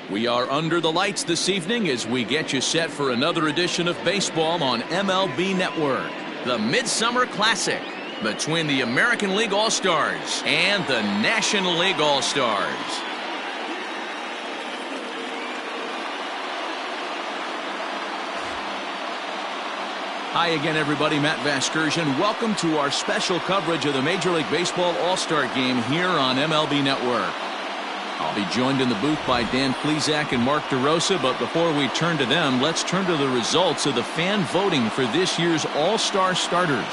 We are under the lights this evening as we get you set for another edition of baseball on MLB Network. The Midsummer Classic between the American League All-Stars and the National League All-Stars. Hi again, everybody. Matt Vasgersian. Welcome to our special coverage of the Major League Baseball All-Star Game here on MLB Network. I'll be joined in the booth by Dan Plesac and Mark DeRosa, but before we turn to them, let's turn to the results of the fan voting for this year's All-Star starters.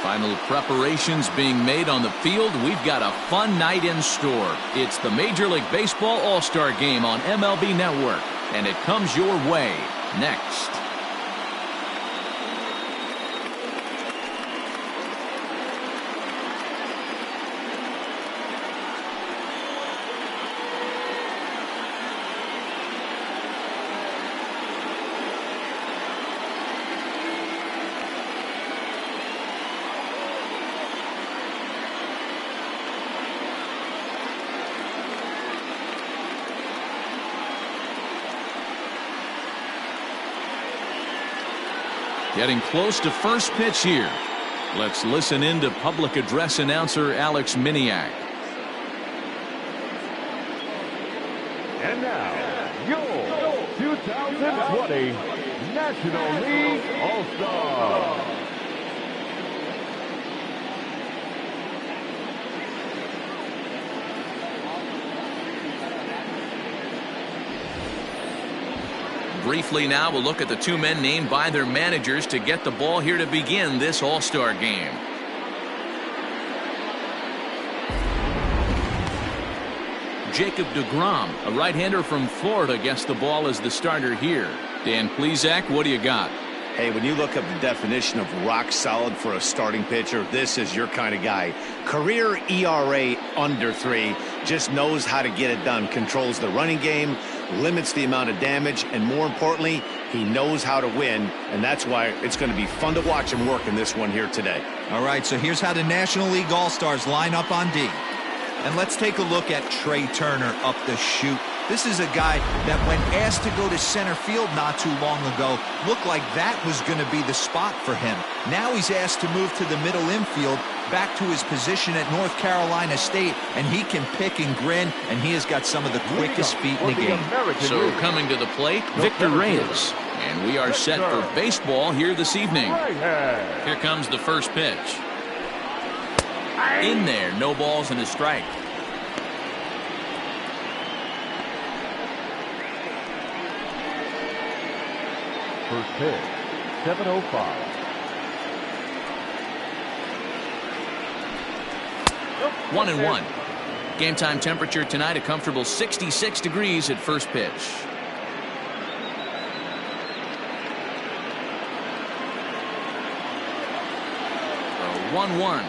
Final preparations being made on the field. We've got a fun night in store. It's the Major League Baseball All-Star Game on MLB Network, and it comes your way next. Getting close to first pitch here. Let's listen in to public address announcer Alex Miniak. And now, your 2020 National League All-Star. Briefly now, we'll look at the two men named by their managers to get the ball here to begin this All-Star game. Jacob deGrom, a right-hander from Florida, gets the ball as the starter here. Dan Plesac, what do you got? Hey, when you look up the definition of rock solid for a starting pitcher, this is your kind of guy. Career ERA under 3, just knows how to get it done, controls the running game, limits the amount of damage, and more importantly, he knows how to win, and that's why it's going to be fun to watch him work in this one here today. All right, so here's how the National League All-Stars line up on D. And let's take a look at Trey Turner up the chute. This is a guy that when asked to go to center field not too long ago, looked like that was going to be the spot for him. Now he's asked to move to the middle infield, back to his position at North Carolina State, and he can pick and grin, and he has got some of the quickest feet in the game. So coming to the plate, Victor Reyes. And we are set for baseball here this evening. Here comes the first pitch. In there, no balls and a strike. First pitch, 7:05. One and one. Game time temperature tonight, a comfortable 66 degrees at first pitch. 1-1.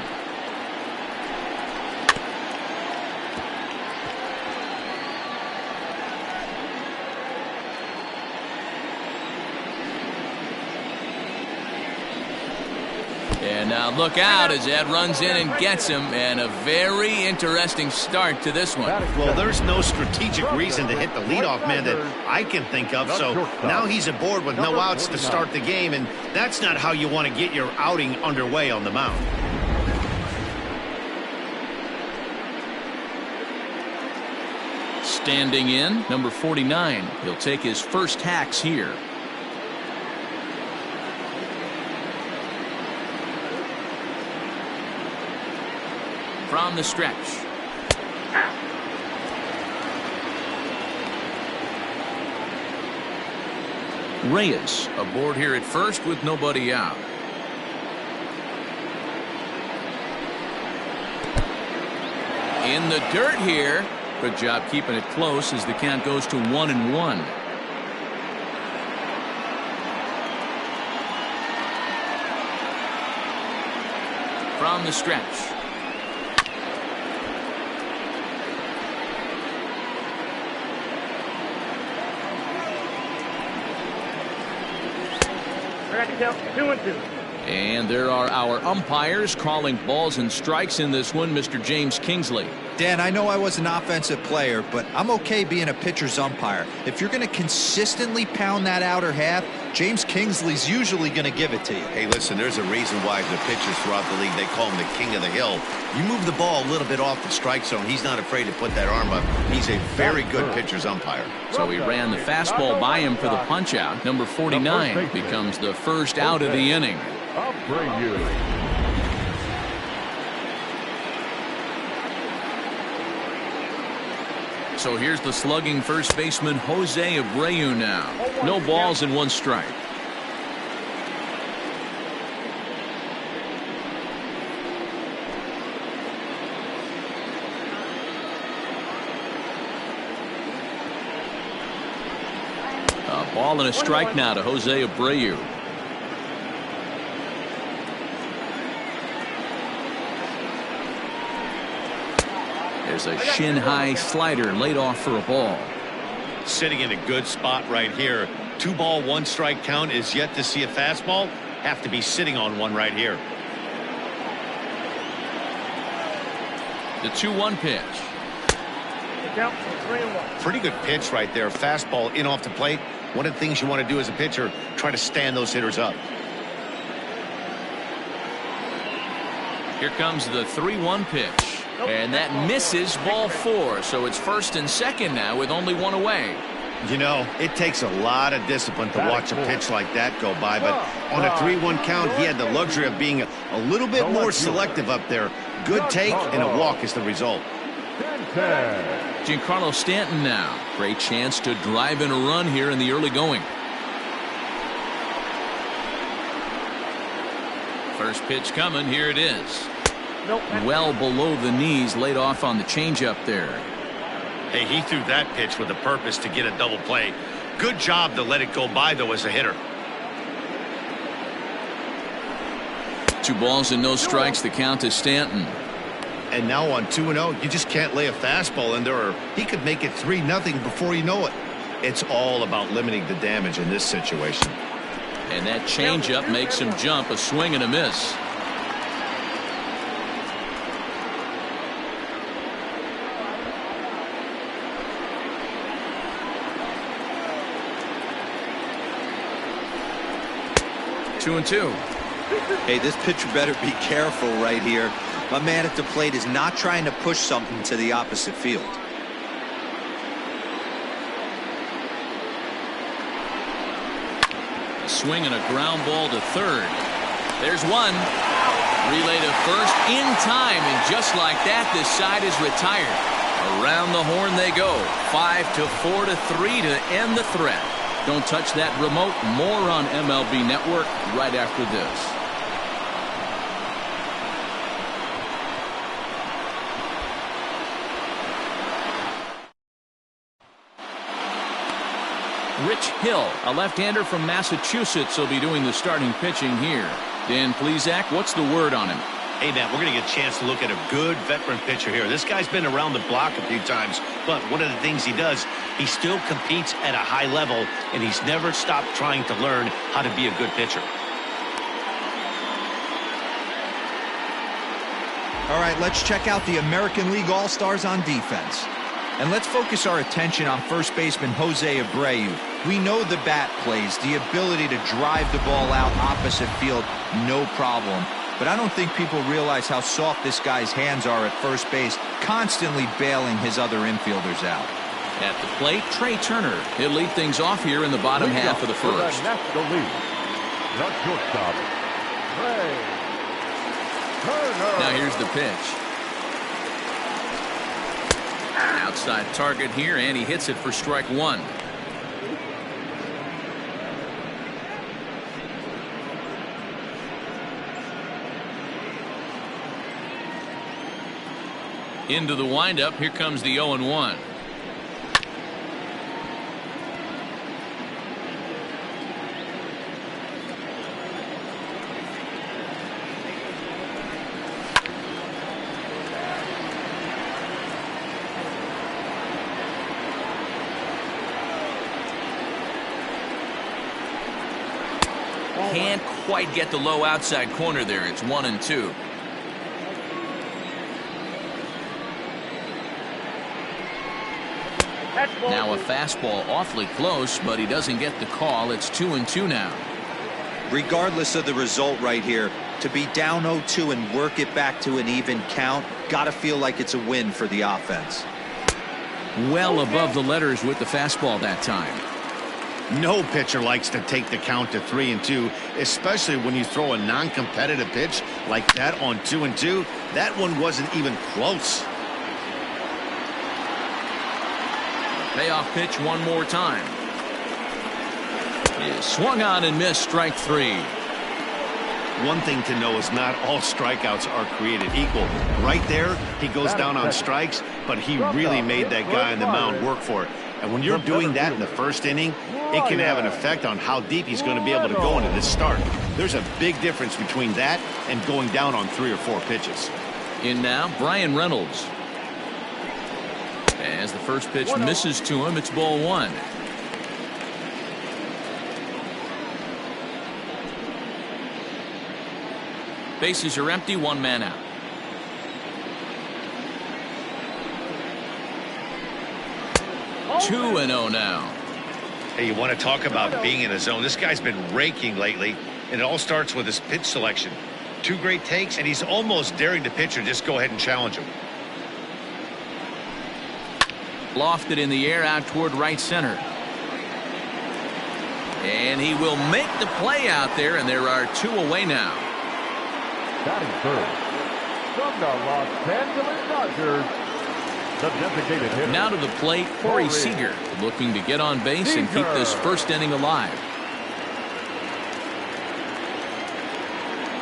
And now look out as Ed runs in and gets him, and a very interesting start to this one. Well, there's no strategic reason to hit the leadoff man that I can think of, so now he's aboard with no outs to start the game, and that's not how you want to get your outing underway on the mound. Standing in, number 49. He'll take his first hacks here. From the stretch. Reyes aboard here at first with nobody out. In the dirt here. Good job keeping it close as the count goes to 1-1. From the stretch. 2-2. And there are our umpires calling balls and strikes in this one, Mr. James Kingsley. Dan, I know I was an offensive player, but I'm okay being a pitcher's umpire. If you're going to consistently pound that outer half, James Kingsley's usually going to give it to you. Hey, listen, there's a reason why the pitchers throughout the league, they call him the king of the hill. You move the ball a little bit off the strike zone, he's not afraid to put that arm up. He's a very good pitcher's umpire. So he ran the fastball by him for the punch out. Number 49 becomes the first out of the inning. So here's the slugging first baseman Jose Abreu now. No balls and 1 strike. A ball and a strike now to Jose Abreu. There's a shin-high slider laid off for a ball. Sitting in a good spot right here. 2 ball, 1 strike count is yet to see a fastball. Have to be sitting on one right here. The 2-1 pitch. Pretty good pitch right there. Fastball in off the plate. One of the things you want to do as a pitcher, try to stand those hitters up. Here comes the 3-1 pitch. And that misses, ball 4. So it's first and second now with only 1 away. You know, it takes a lot of discipline to watch a pitch like that go by. But on a 3-1 count, he had the luxury of being a little bit more selective up there. Good take and a walk is the result. Giancarlo Stanton now. Great chance to drive in a run here in the early going. First pitch coming. Here it is. Well below the knees, laid off on the changeup there. Hey, he threw that pitch with a purpose to get a double play. Good job to let it go by, though, as a hitter. 2 balls and no strikes. The count to Stanton. And now on 2-0, you just can't lay a fastball in there, or he could make it 3-0 before you know it. It's all about limiting the damage in this situation. And that changeup makes him jump. A swing and a miss. Two and 2. Hey, this pitcher better be careful right here. My man at the plate is not trying to push something to the opposite field. A swing and a ground ball to third. There's one. Relay to first in time, and just like that, this side is retired. Around the horn they go. 5-4-3 to end the threat. Don't touch that remote. More on MLB Network right after this. Rich Hill, a left-hander from Massachusetts, will be doing the starting pitching here. Dan Plesac, what's the word on him? Hey, Matt, we're going to get a chance to look at a good veteran pitcher here. This guy's been around the block a few times, but one of the things he does, he still competes at a high level, and he's never stopped trying to learn how to be a good pitcher. All right, let's check out the American League All-Stars on defense. And let's focus our attention on first baseman Jose Abreu. We know the bat plays, the ability to drive the ball out opposite field, no problem. But I don't think people realize how soft this guy's hands are at first base, constantly bailing his other infielders out. At the plate, Trey Turner. He'll lead things off here in the bottom half of the first. Now here's the pitch. Outside target here, and he hits it for strike 1. Into the windup. Here comes the 0-1. Can't quite get the low outside corner there. It's 1-2. Now a fastball awfully close, but he doesn't get the call. It's 2-2 now. Regardless of the result right here, to be down 0-2 and work it back to an even count, gotta feel like it's a win for the offense. Well above the letters with the fastball that time. No pitcher likes to take the count to 3-2, especially when you throw a non-competitive pitch like that on 2-2. That one wasn't even close. Payoff pitch one more time. Is swung on and missed, strike 3. One thing to know is not all strikeouts are created equal. Right there, he goes down on strikes, but he really made that guy on the mound work for it. And when you're doing that in the first inning, it can have an effect on how deep he's going to be able to go into this start. There's a big difference between that and going down on 3 or 4 pitches. In now, Brian Reynolds. As the first pitch misses to him, it's ball 1. Bases are empty, 1 man out. Two and 0 now. Hey, you want to talk about being in a zone? This guy's been raking lately, and it all starts with his pitch selection. 2 great takes, and he's almost daring the pitcher just go ahead and challenge him. Lofted in the air out toward right center. And he will make the play out there, and there are 2 away now. Batting third, from the Los Angeles Dodgers, the designated hitter. Now to the plate, Corey Seager, looking to get on base and keep this first inning alive.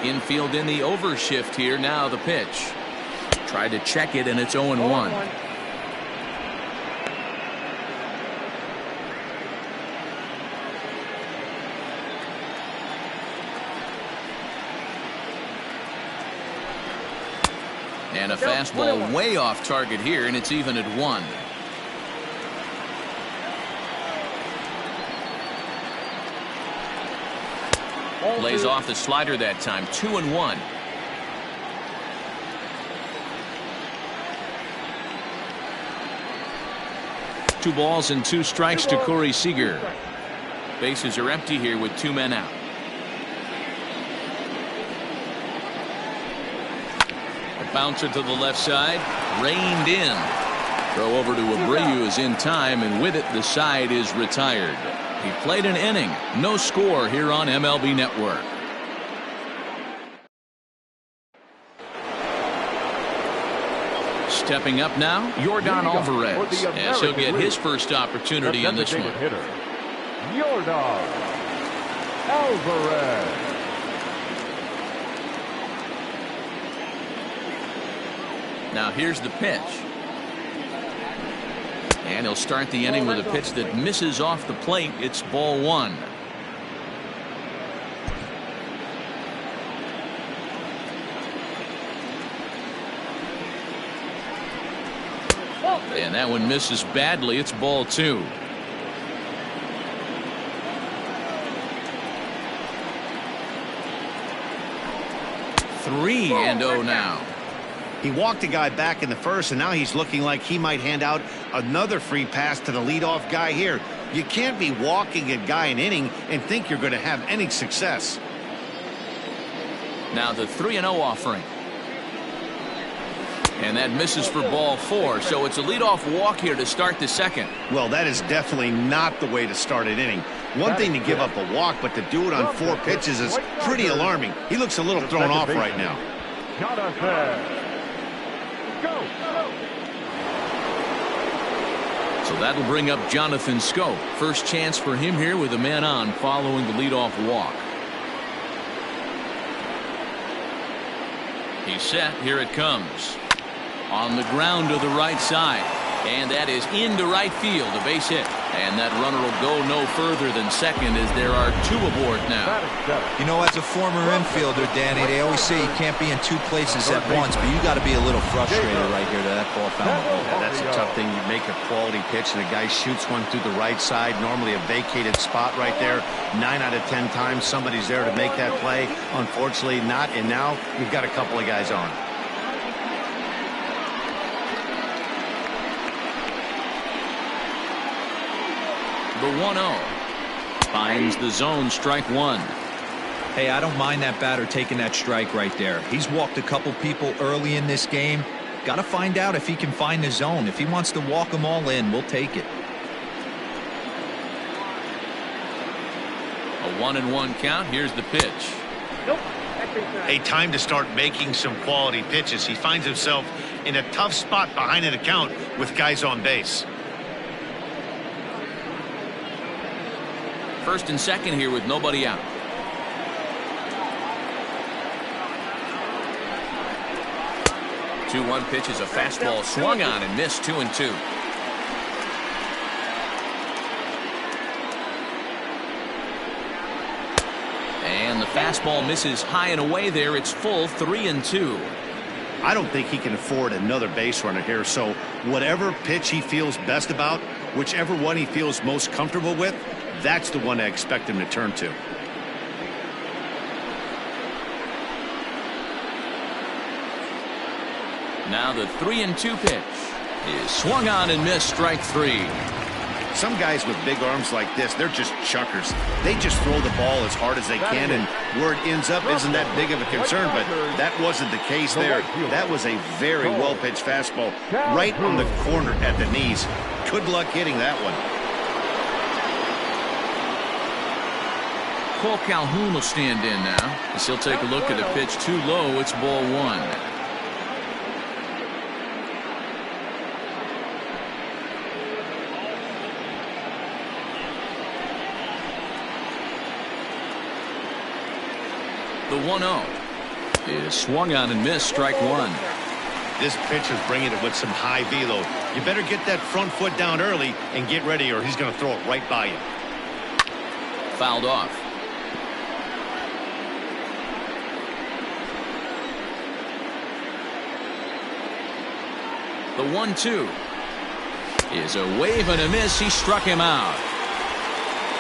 Infield in the overshift here. Now the pitch. Tried to check it, and it's 0-1. And a fastball way off target here, and it's even at 1. Lays off the slider that time. 2-1. Two balls and 2 strikes to Corey Seager. Bases are empty here with 2 men out. Bouncer to the left side, reined in. Throw over to Abreu is in time, and with it the side is retired. He played an inning. No score here on MLB Network. Stepping up now, Yordan Alvarez, as he'll get his first opportunity in this one. Yordan Alvarez. Now here's the pitch. And he'll start the inning with a pitch that misses off the plate. It's ball 1. And that one misses badly. It's ball 2. Three and 0 now. He walked a guy back in the first, and now he's looking like he might hand out another free pass to the leadoff guy here. You can't be walking a guy an inning and think you're going to have any success. Now the 3-0 offering. And that misses for ball 4, so it's a leadoff walk here to start the second. Well, that is definitely not the way to start an inning. One thing to give up a walk, but to do it on 4 pitches is pretty alarming. He looks a little thrown off right now. So that'll bring up Jonathan Schoop. First chance for him here with a man on following the leadoff walk. He's set. Here it comes. On the ground to the right side. And that is into right field. A base hit. And that runner will go no further than second as there are 2 aboard now. You know, as a former infielder, Danny, they always say you can't be in 2 places at once, but you got to be a little frustrated right here that ball found. Yeah, that's a tough thing. You make a quality pitch and a guy shoots one through the right side, normally a vacated spot right there. 9 out of 10 times somebody's there to make that play. Unfortunately not, and now you've got a couple of guys on. The 1-0 finds the zone, strike 1. Hey, I don't mind that batter taking that strike right there. He's walked a couple people early in this game. Got to find out if he can find the zone. If he wants to walk them all in, we'll take it. A 1-1 count. Here's the pitch. A time to start making some quality pitches. He finds himself in a tough spot behind an account with guys on base. First and second here with nobody out. Two-one pitch is a fastball swung on and missed. 2-2. And the fastball misses high and away there. It's full. 3-2. I don't think he can afford another base runner here, so whatever pitch he feels best about, whichever one he feels most comfortable with, that's the one I expect him to turn to. Now the 3-2 pitch is swung on and missed. Strike 3. Some guys with big arms like this, they're just chuckers. They just throw the ball as hard as they can, and where it ends up isn't that big of a concern, but that wasn't the case there. That was a very well-pitched fastball right on the corner at the knees. Good luck hitting that one. Cole Calhoun will stand in now as he'll take a look at the pitch. Too low. It's ball 1. The 1-0 is swung on and missed. Strike 1. This pitcher's bringing it with some high velo. You better get that front foot down early and get ready, or he's going to throw it right by you. Fouled off. The 1-2 is a wave and a miss. He struck him out.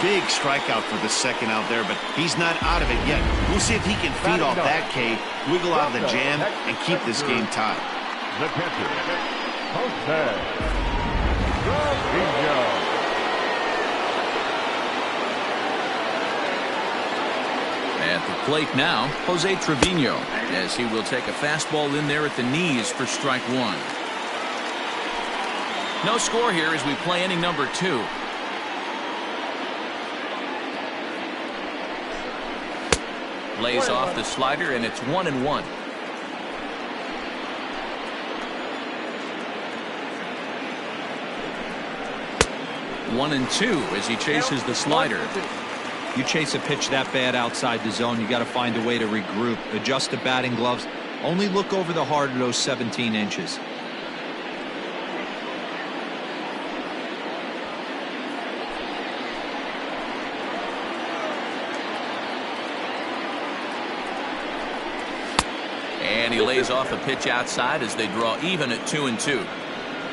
Big strikeout for the second out there, but he's not out of it yet. We'll see if he can feed off that K, wiggle out of the jam, and keep this game tied. The pitcher, At the plate now, Jose Trevino, as he will take a fastball in there at the knees for strike 1. No score here as we play inning number 2. Lays off the slider, and it's 1-1. One and two as he chases the slider. You chase a pitch that bad outside the zone, you got to find a way to regroup, adjust the batting gloves, only look over the heart of those 17 inches. And he lays off a pitch outside as they draw even at 2-2.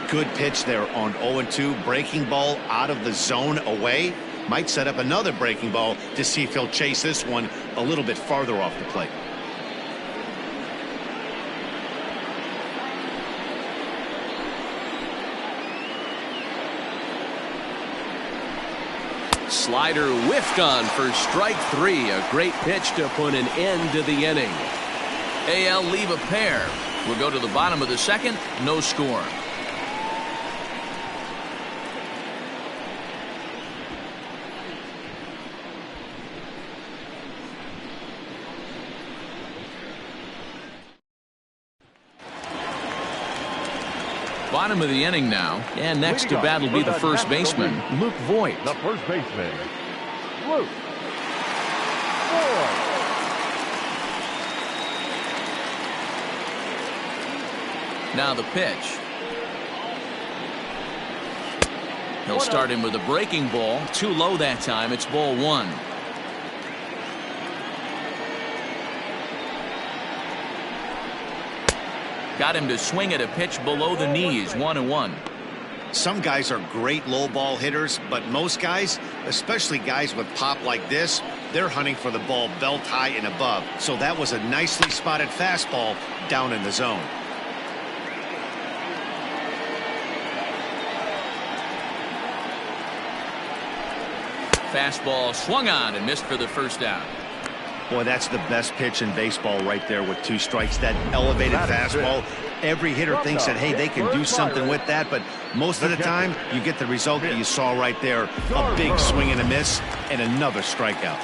Good pitch there on 0-2. Breaking ball out of the zone away. Might set up another breaking ball to see if he'll chase this one a little bit farther off the plate. Slider whiffed on for strike 3. A great pitch to put an end to the inning. AL leave a pair. We'll go to the bottom of the second. No score. Bottom of the inning now, and next to bat will be the first baseman, Luke Voit. The first baseman, Luke Voit. Now the pitch. He'll start him with a breaking ball. Too low that time. It's ball 1. Got him to swing at a pitch below the knees. 1-1. Some guys are great low ball hitters, but most guys, especially guys with pop like this, they're hunting for the ball belt high and above. So that was a nicely spotted fastball down in the zone. Fastball swung on and missed for the first out. Boy, that's the best pitch in baseball right there with 2 strikes. That elevated fastball. Every hitter thinks that, hey, they can do something with that, but most of the time you get the result that you saw right there. A big swing and a miss and another strikeout.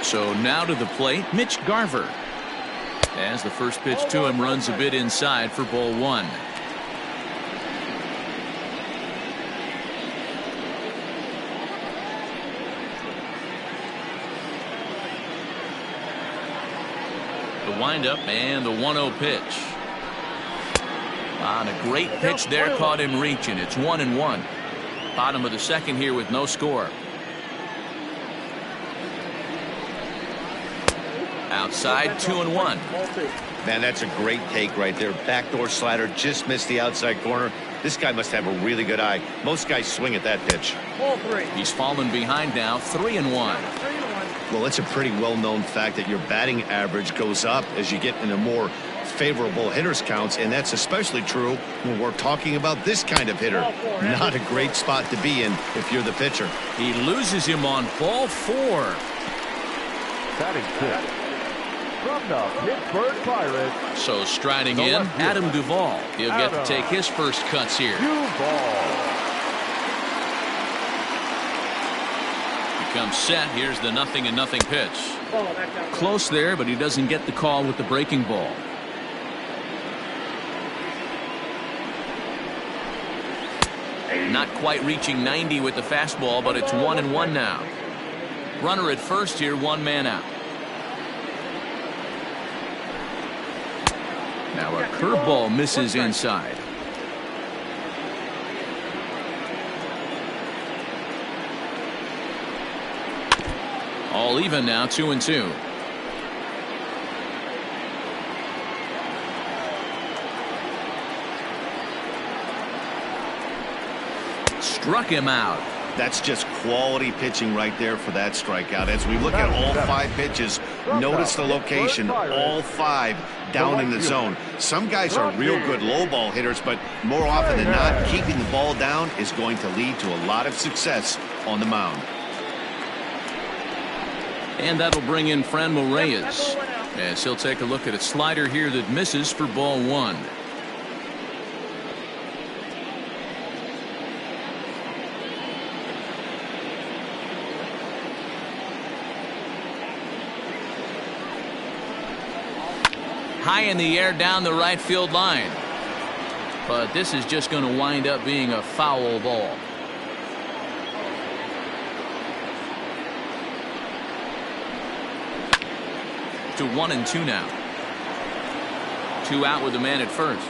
So now to the plate, Mitch Garver. As the first pitch to him runs a bit inside for ball 1. The windup and the 1-0 pitch. On a great pitch there, caught him reaching. It's 1-1. Bottom of the second here with no score. Outside, 2-1. Man, that's a great take right there. Backdoor slider, just missed the outside corner. This guy must have a really good eye. Most guys swing at that pitch. He's fallen behind now, 3-1. Well, it's a pretty well-known fact that your batting average goes up as you get into more favorable hitters counts, and that's especially true when we're talking about this kind of hitter. Not a great spot to be in if you're the pitcher. He loses him on ball 4. Batting 6. From the Pittsburgh Pirates. So striding in, Adam Duvall. He'll get to take his first cuts here. Comes set. Here's the 0-0 pitch. Close there, but he doesn't get the call with the breaking ball. Not quite reaching 90 with the fastball, but it's 1-1 now. Runner at first here, 1 man out. Now a curveball misses inside. All even now, 2-2. Struck him out. That's just quality pitching right there for that strikeout. As we look at all 5 pitches, notice the location, all 5 down in the zone. Some guys are real good low ball hitters, but more often than not, keeping the ball down is going to lead to a lot of success on the mound. And that'll bring in Franmil Reyes, as he'll take a look at a slider here that misses for ball 1. High in the air down the right field line. But this is just going to wind up being a foul ball. To 1-2 now. 2 out with the man at first.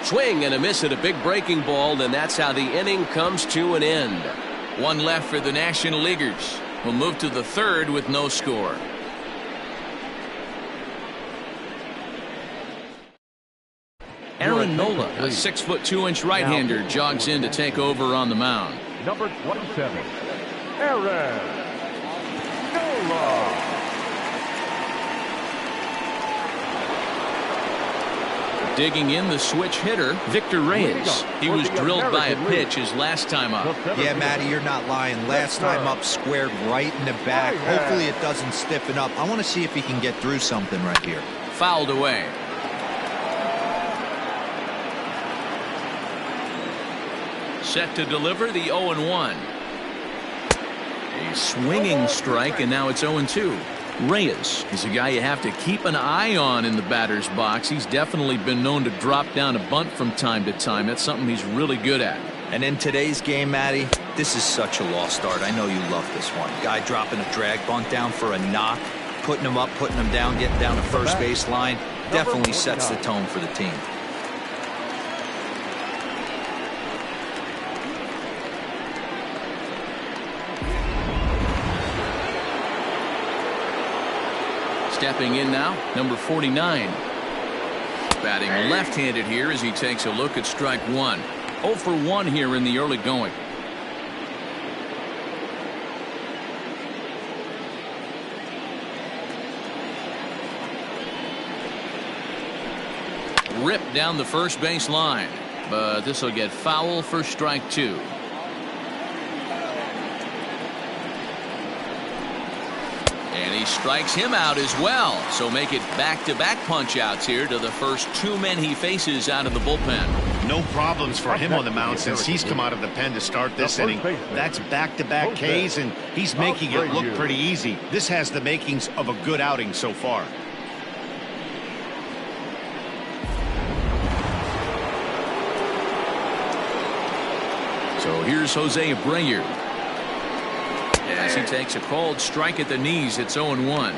Swing and a miss at a big breaking ball, and that's how the inning comes to an end. 1 left for the National Leaguers. We'll move to the 3rd with no score. Aaron Nola, a 6'2" right-hander, jogs in to take over on the mound. Number 27, Aaron Nola. Digging in the switch hitter, Victor Reyes. He was drilled by a pitch his last time up. Yeah, Matty, you're not lying. Last time up, squared right in the back. Hopefully it doesn't stiffen up. I want to see if he can get through something right here. Fouled away. Set to deliver the 0-1. A swinging strike, and now it's 0-2. Reyes is a guy you have to keep an eye on in the batter's box. He's definitely been known to drop down a bunt from time to time. That's something he's really good at. And in today's game, Matty, this is such a lost start. I know you love this one. Guy dropping a drag bunt down for a knock, putting him up, putting him down, getting down to first base line. definitely sets the tone for the team. Stepping in now, number 49. Batting left-handed here as he takes a look at strike one. 0 for 1 here in the early going. Ripped down the first base line, but this will get foul for strike two. And he strikes him out as well. So make it back-to-back punch-outs here to the first two men he faces out of the bullpen. No problems for him on the mound since he's come out of the pen to start this inning. That's back-to-back Ks, and he's making it look pretty easy. This has the makings of a good outing so far. So here's Jose Abreu. As he takes a called strike at the knees, it's 0-1.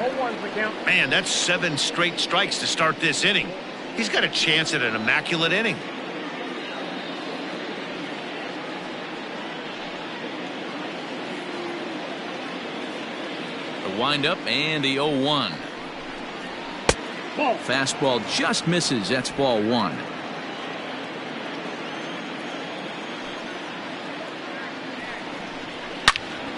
Man, that's 7 straight strikes to start this inning. He's got a chance at an immaculate inning. The windup and the 0-1. Fastball just misses. That's ball one.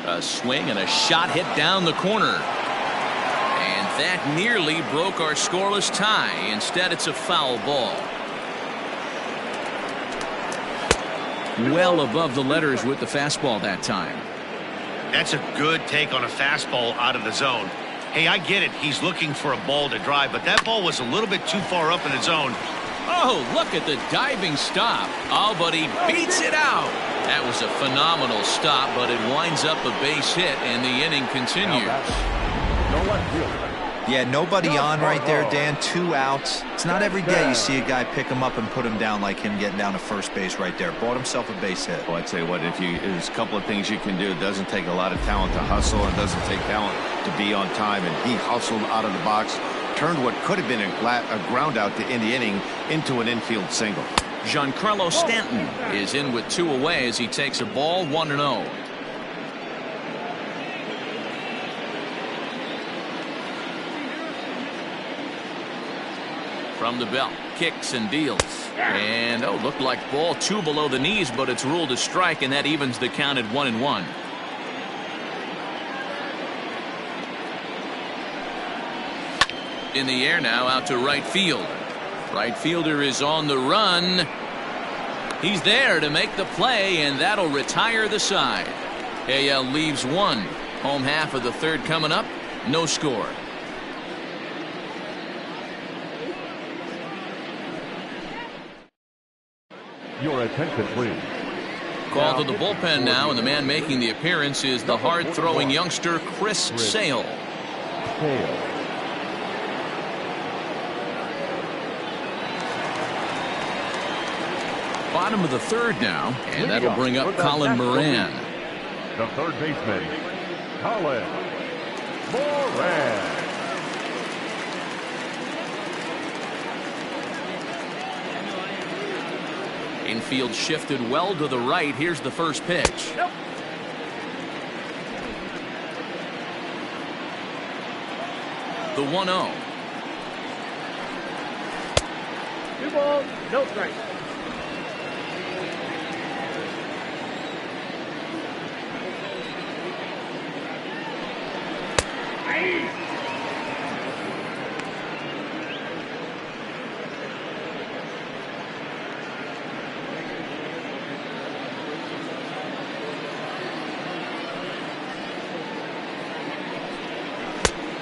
A swing and a shot hit down the corner. And that nearly broke our scoreless tie. Instead, it's a foul ball. Well above the letters with the fastball that time. That's a good take on a fastball out of the zone. Hey, I get it. He's looking for a ball to drive, but that ball was a little bit too far up in the zone. Oh, look at the diving stop. Oh, but he beats it out. That was a phenomenal stop, but it winds up a base hit, and the inning continues. Yeah, nobody on right there, Dan. 2 outs. It's not every day you see a guy pick him up and put him down like him getting down to first base right there. Bought himself a base hit. Well, I'd say what, there's a couple of things you can do. It doesn't take a lot of talent to hustle. It doesn't take talent to be on time, and he hustled out of the box, turned what could have been a ground out to end the inning into an infield single. Giancarlo Stanton is in with 2 away as he takes a ball 1-0. From the belt, kicks and deals. And looked like ball 2 below the knees, but it's ruled a strike, and that evens the count at 1-1. In the air now, out to right field. Right fielder is on the run. He's there to make the play, and that'll retire the side. AL leaves 1. Home half of the third coming up. No score. Your attention, please. Called to the bullpen now, and the man making the appearance is the hard-throwing youngster Chris Sale. Bottom of the third now, and that'll bring up Colin Moran. The third baseman, Colin Moran. Infield shifted well to the right. Here's the first pitch. The 1-0. 2 balls, no strikes.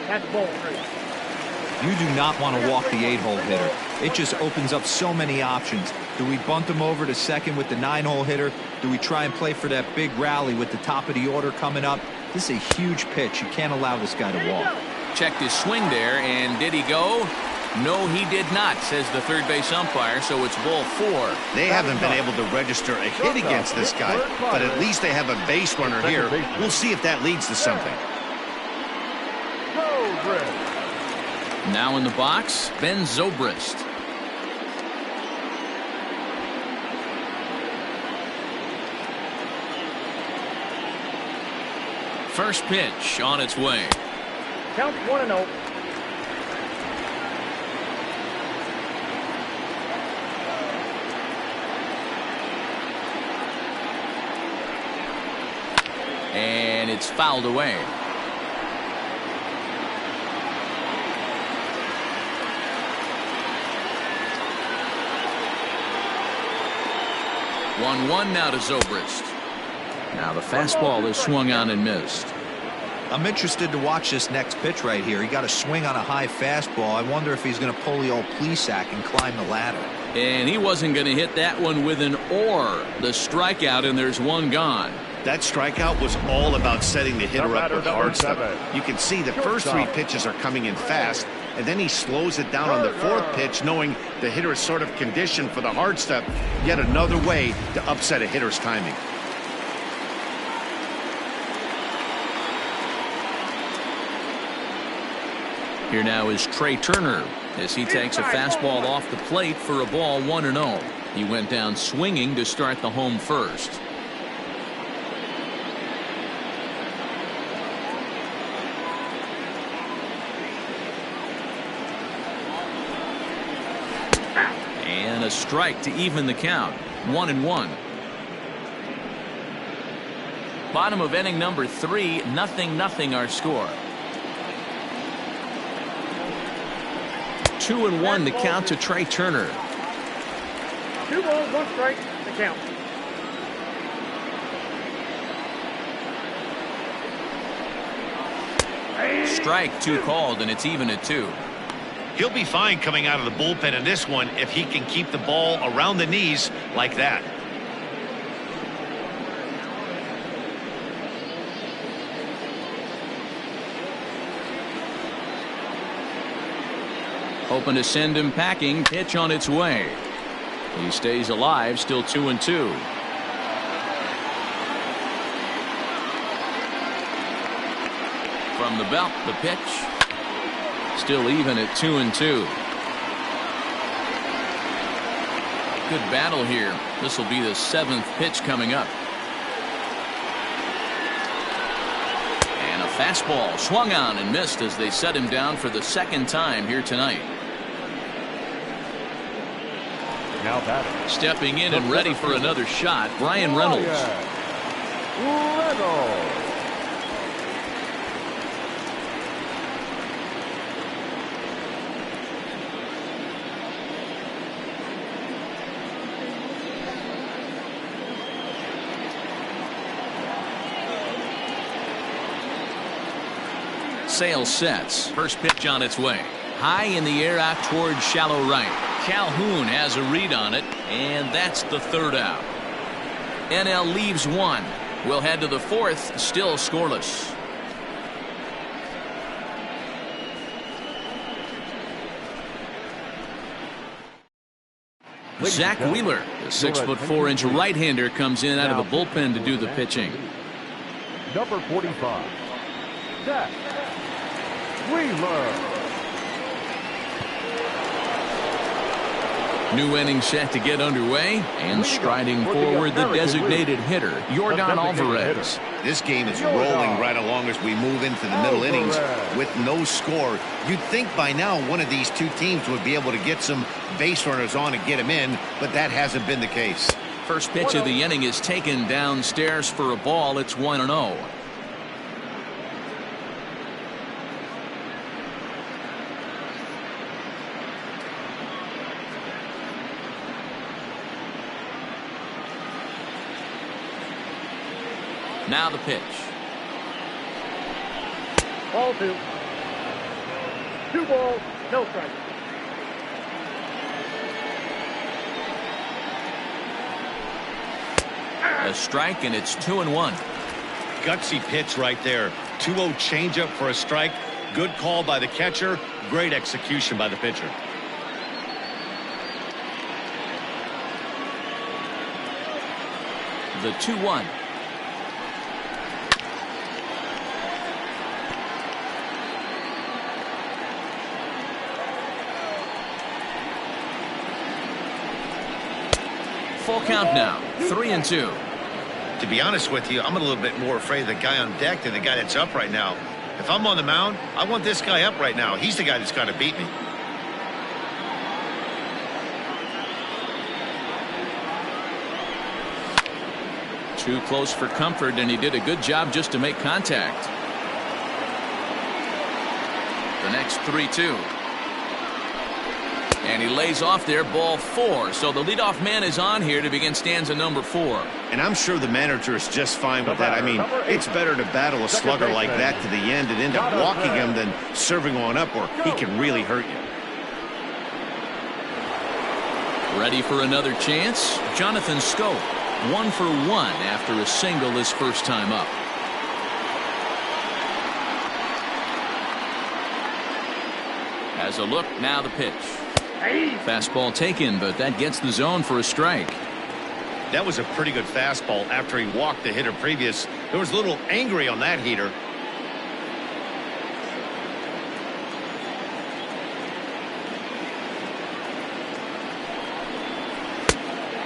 That's ball 3. You do not want to walk the 8-hole hitter. It just opens up so many options. Do we bunt him over to second with the 9-hole hitter? Do we try and play for that big rally with the top of the order coming up? This is a huge pitch. You can't allow this guy to walk. Checked his swing there, and did he go? No, he did not, says the third base umpire, so it's ball 4. They haven't been able to register a hit against this guy, but at least they have a base runner here. We'll see if that leads to something. Now in the box, Ben Zobrist. First pitch on its way. Count 1-0. And it's fouled away. One now to Zobrist. Now the fastball is swung on and missed. I'm interested to watch this next pitch right here. He got a swing on a high fastball. I wonder if he's going to pull the old Plesac and climb the ladder. And he wasn't going to hit that one with an or. The strikeout, and there's one gone. That strikeout was all about setting the hitter up with hard stuff. You can see the first three pitches are coming in fast, and then he slows it down on the fourth pitch, knowing the hitter is sort of conditioned for the hard stuff. Yet another way to upset a hitter's timing. Here now is Trey Turner as he takes a fastball off the plate for a ball 1-0. He went down swinging to start the home first. And a strike to even the count. 1-1. Bottom of inning number 3. 0-0 our score. 2-1 the count to Trey Turner. 2 balls, 1 strike, the count. Strike 2 called, and it's even at 2. He'll be fine coming out of the bullpen in this one if he can keep the ball around the knees like that. Hoping to send him packing. Pitch on its way. He stays alive, still 2-2. From the belt, the pitch. Still even at 2-2. Good battle here. This will be the 7th pitch coming up. And a fastball swung on and missed as they set him down for the 2nd time here tonight. Now batting. Stepping in and ready for another shot, Brian Reynolds. Reynolds. Sale sets. First pitch on its way. High in the air out towards shallow right. Calhoun has a read on it, and that's the 3rd out. NL leaves 1. We'll head to the 4th, still scoreless. Zach Wheeler, the 6'4" right-hander, comes in out of the bullpen to do the pitching. Number 45, Zach Wheeler. New inning set to get underway, and striding forward the designated hitter, Yordan Alvarez. This game is rolling right along as we move into the middle innings with no score. You'd think by now one of these two teams would be able to get some base runners on and get them in, but that hasn't been the case. First pitch of the inning is taken downstairs for a ball. It's 1-0. Now the pitch. Ball 2. 2 balls, no strike. A strike, and it's 2-1. Gutsy pitch right there. 2-0 changeup for a strike. Good call by the catcher. Great execution by the pitcher. The 2-1. Full count now, 3-2. To be honest with you, I'm a little bit more afraid of the guy on deck than the guy that's up right now. If I'm on the mound, I want this guy up right now. He's the guy that's got to beat me. Too close for comfort, and he did a good job just to make contact. The next 3-2. And he lays off there, ball 4. So the leadoff man is on here to begin stanza number 4. And I'm sure the manager is just fine with that. I mean, it's better to battle a slugger like that to the end and end up walking him than serving on up, or he can really hurt you. Ready for another chance? Jonathan Schoop, 1 for 1 after a single his first time up. Has a look, now the pitch. Fastball taken, but that gets the zone for a strike. That was a pretty good fastball after he walked the hitter previous. There was a little angry on that heater.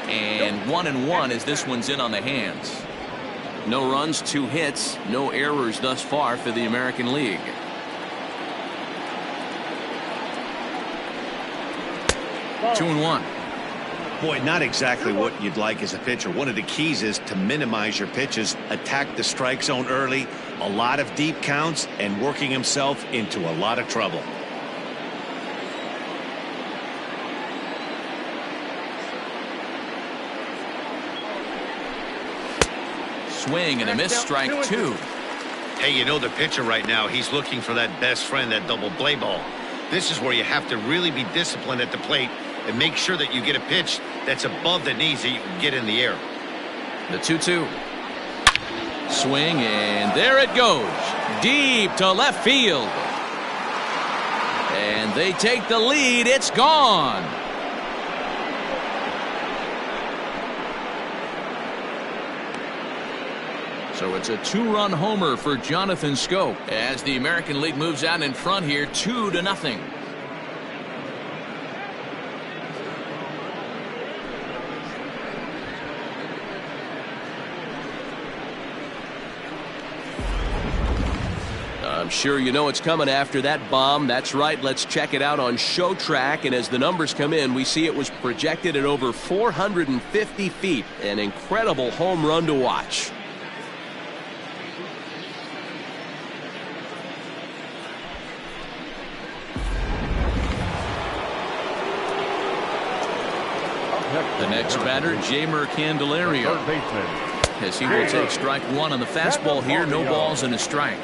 And 1-1 as this one's in on the hands. No runs, 2 hits, no errors thus far for the American League. Two and 1. Boy, not exactly what you'd like as a pitcher. One of the keys is to minimize your pitches, attack the strike zone early, a lot of deep counts, and working himself into a lot of trouble. Swing and a miss, strike 2. Hey, you know the pitcher right now, he's looking for that best friend, that double play ball. This is where you have to really be disciplined at the plate and make sure that you get a pitch that's above the knees that you can get in the air. The 2-2. Swing, and there it goes. Deep to left field. And they take the lead. It's gone. So it's a 2-run homer for Jonathan Schoop as the American League moves out in front here 2-0. I'm sure you know it's coming after that bomb. That's right. Let's check it out on Show Track. And as the numbers come in, we see it was projected at over 450 feet. An incredible home run to watch. The next batter, Jeimer Candelario, as he will take strike 1 on the fastball here. No balls and a strike.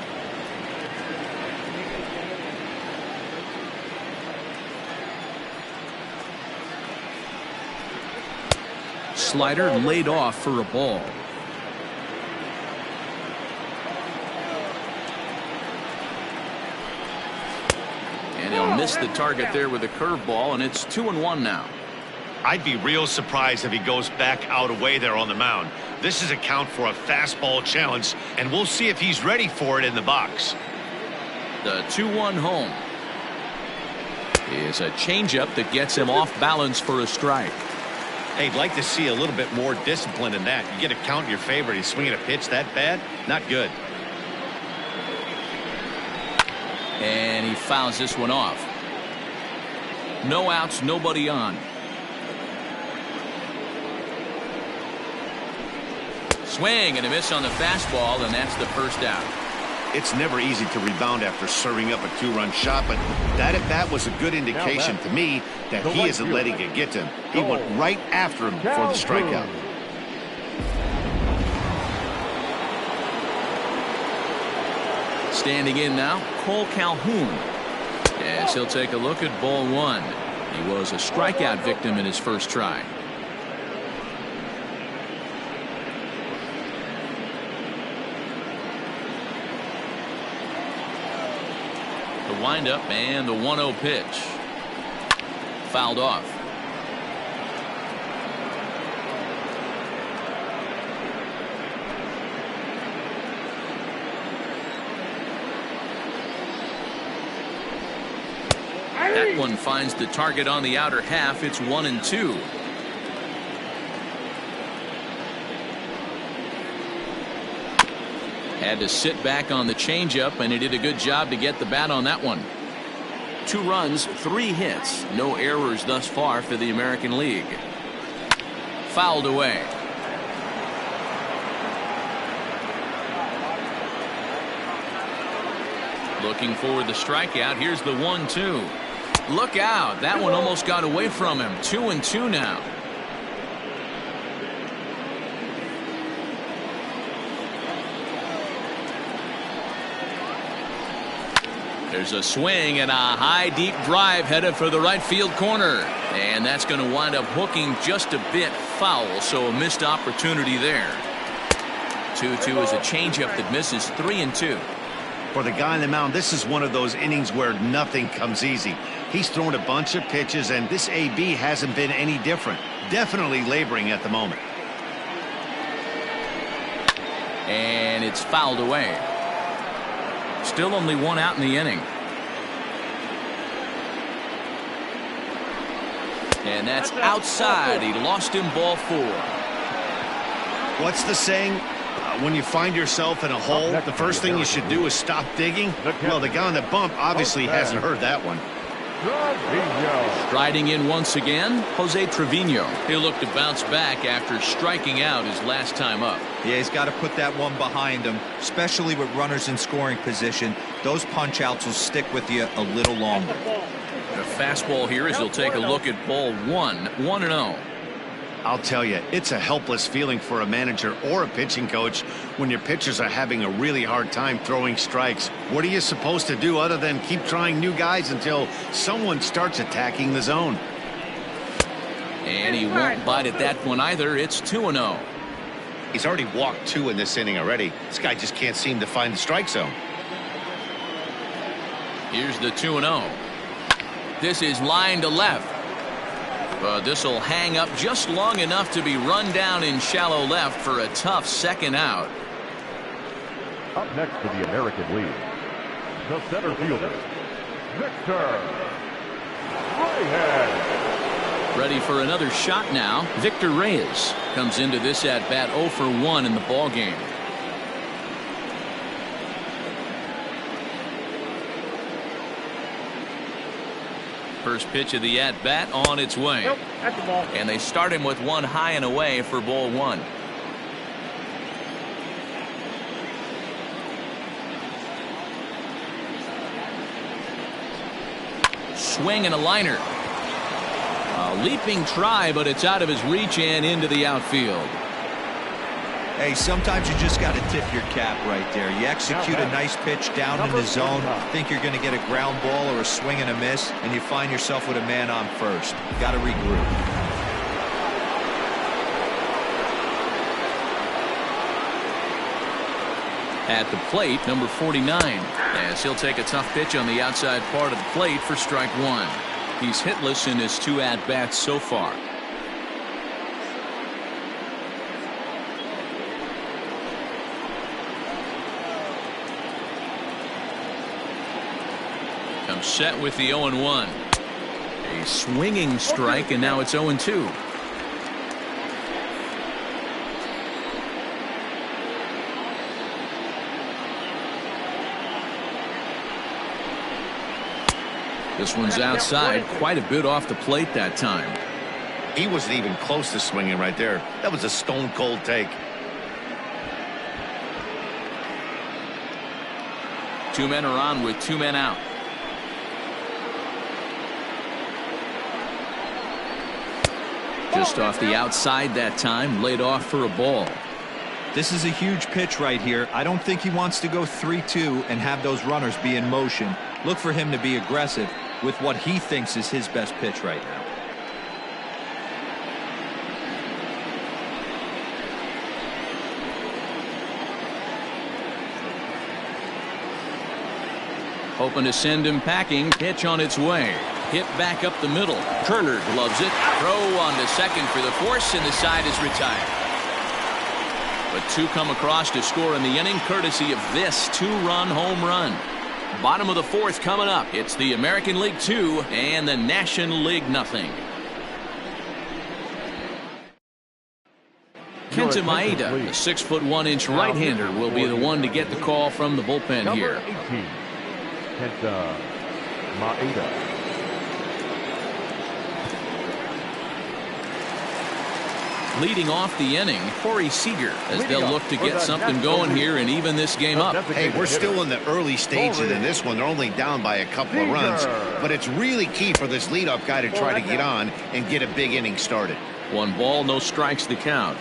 Slider laid off for a ball. And he'll miss the target there with a curveball, and it's 2-1 now. I'd be real surprised if he goes back out away there on the mound. This is a count for a fastball challenge, and we'll see if he's ready for it in the box. The 2-1 home is a changeup that gets him off balance for a strike. Hey, I'd like to see a little bit more discipline in that. You get a count in your favor. He's swinging a pitch that bad? Not good. And he fouls this one off. No outs, nobody on. Swing and a miss on the fastball, and that's the first out. It's never easy to rebound after serving up a 2-run shot, but that at bat was a good indication to me that he isn't letting it get to him. He went right after him for the strikeout. Standing in now, Cole Calhoun, as he'll take a look at ball 1. He was a strikeout victim in his first try. The windup and the 1-0 pitch. Fouled off. That one finds the target on the outer half. It's 1-2. Had to sit back on the changeup, and he did a good job to get the bat on that one. 2 runs, 3 hits, no errors thus far for the American League. Fouled away. Looking for the strikeout. Here's the 1-2. Look out. That one almost got away from him. 2-2 now. There's a swing and a high deep drive headed for the right field corner. And that's going to wind up hooking just a bit foul, so a missed opportunity there. 2-2 is a changeup that misses. 3-2. For the guy on the mound, this is one of those innings where nothing comes easy. He's thrown a bunch of pitches, and this AB hasn't been any different. Definitely laboring at the moment. And it's fouled away. Still only 1 out in the inning. And that's outside. He lost him, ball 4. What's the saying? When you find yourself in a hole, the first thing you should do is stop digging. Well, the guy on the bump obviously hasn't heard that one. Striding in once again, Jose Trevino. He'll look to bounce back after striking out his last time up. Yeah, he's got to put that one behind him, especially with runners in scoring position. Those punch outs will stick with you a little longer. The fastball here as he'll take a look at ball 1. 1-0. I'll tell you, it's a helpless feeling for a manager or a pitching coach when your pitchers are having a really hard time throwing strikes. What are you supposed to do other than keep trying new guys until someone starts attacking the zone? And he won't bite at that one either. It's 2-0. He's already walked 2 in this inning already. This guy just can't seem to find the strike zone. Here's the 2-0. This is line to left. This will hang up just long enough to be run down in shallow left for a tough second out. Up next for the American League, the center fielder, Victor Reyes. Ready for another shot now. Victor Reyes comes into this at bat 0 for 1 in the ball game. First pitch of the at-bat on its way. Nope, that's the ball. And they start him with 1 high and away for ball 1. Swing and a liner. A leaping try, but it's out of his reach and into the outfield. Hey, sometimes you just got to tip your cap right there. You execute a nice pitch down in the zone, think you're going to get a ground ball or a swing and a miss, and you find yourself with a man on first. Got to regroup. At the plate, number 49, as he'll take a tough pitch on the outside part of the plate for strike 1. He's hitless in his 2 at-bats so far. Comes set with the 0-1. A swinging strike, and now it's 0-2. This one's outside, quite a bit off the plate that time. He wasn't even close to swinging right there. That was a stone cold take. 2 men are on with 2 men out. Just off the outside that time, laid off for a ball. This is a huge pitch right here. I don't think he wants to go 3-2 and have those runners be in motion. Look for him to be aggressive with what he thinks is his best pitch right now. Hoping to send him packing. Pitch on its way. Hit back up the middle. Turner gloves it. Throw on to second for the force, and the side is retired. But 2 come across to score in the inning, courtesy of this 2-run home run. Bottom of the 4th coming up. It's the American League 2 and the National League 0. Kenta Maeda, the 6'1" right-hander, will be the one to get the call from the bullpen here. Number 18, Kenta Maeda. Leading off the inning, Corey Seager, as they'll look to get something going here and even this game up. Hey, we're still in the early stages in this one. They're only down by a couple of runs, but it's really key for this leadoff guy to try to get on and get a big inning started. 1 ball, no strikes the count.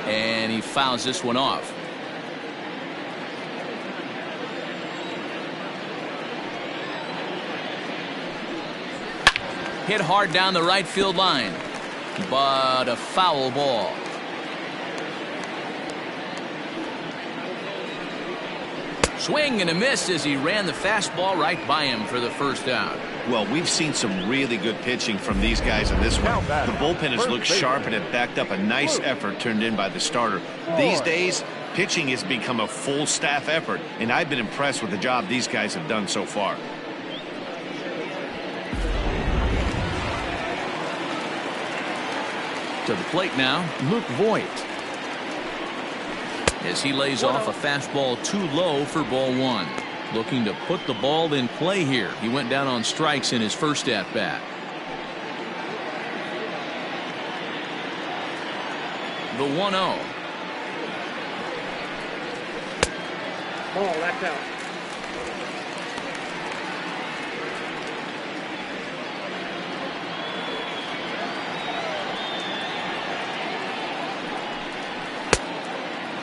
And he fouls this one off. Hit hard down the right field line, but a foul ball. Swing and a miss as he ran the fastball right by him for the first out. Well, we've seen some really good pitching from these guys in this one. The bullpen has looked sharp and it backed up a nice effort turned in by the starter. These days, pitching has become a full staff effort, and I've been impressed with the job these guys have done so far. To the plate now, Luke Voit. As he lays off a fastball too low for ball 1. Looking to put the ball in play here. He went down on strikes in his first at-bat. The 1-0. Ball, that's out.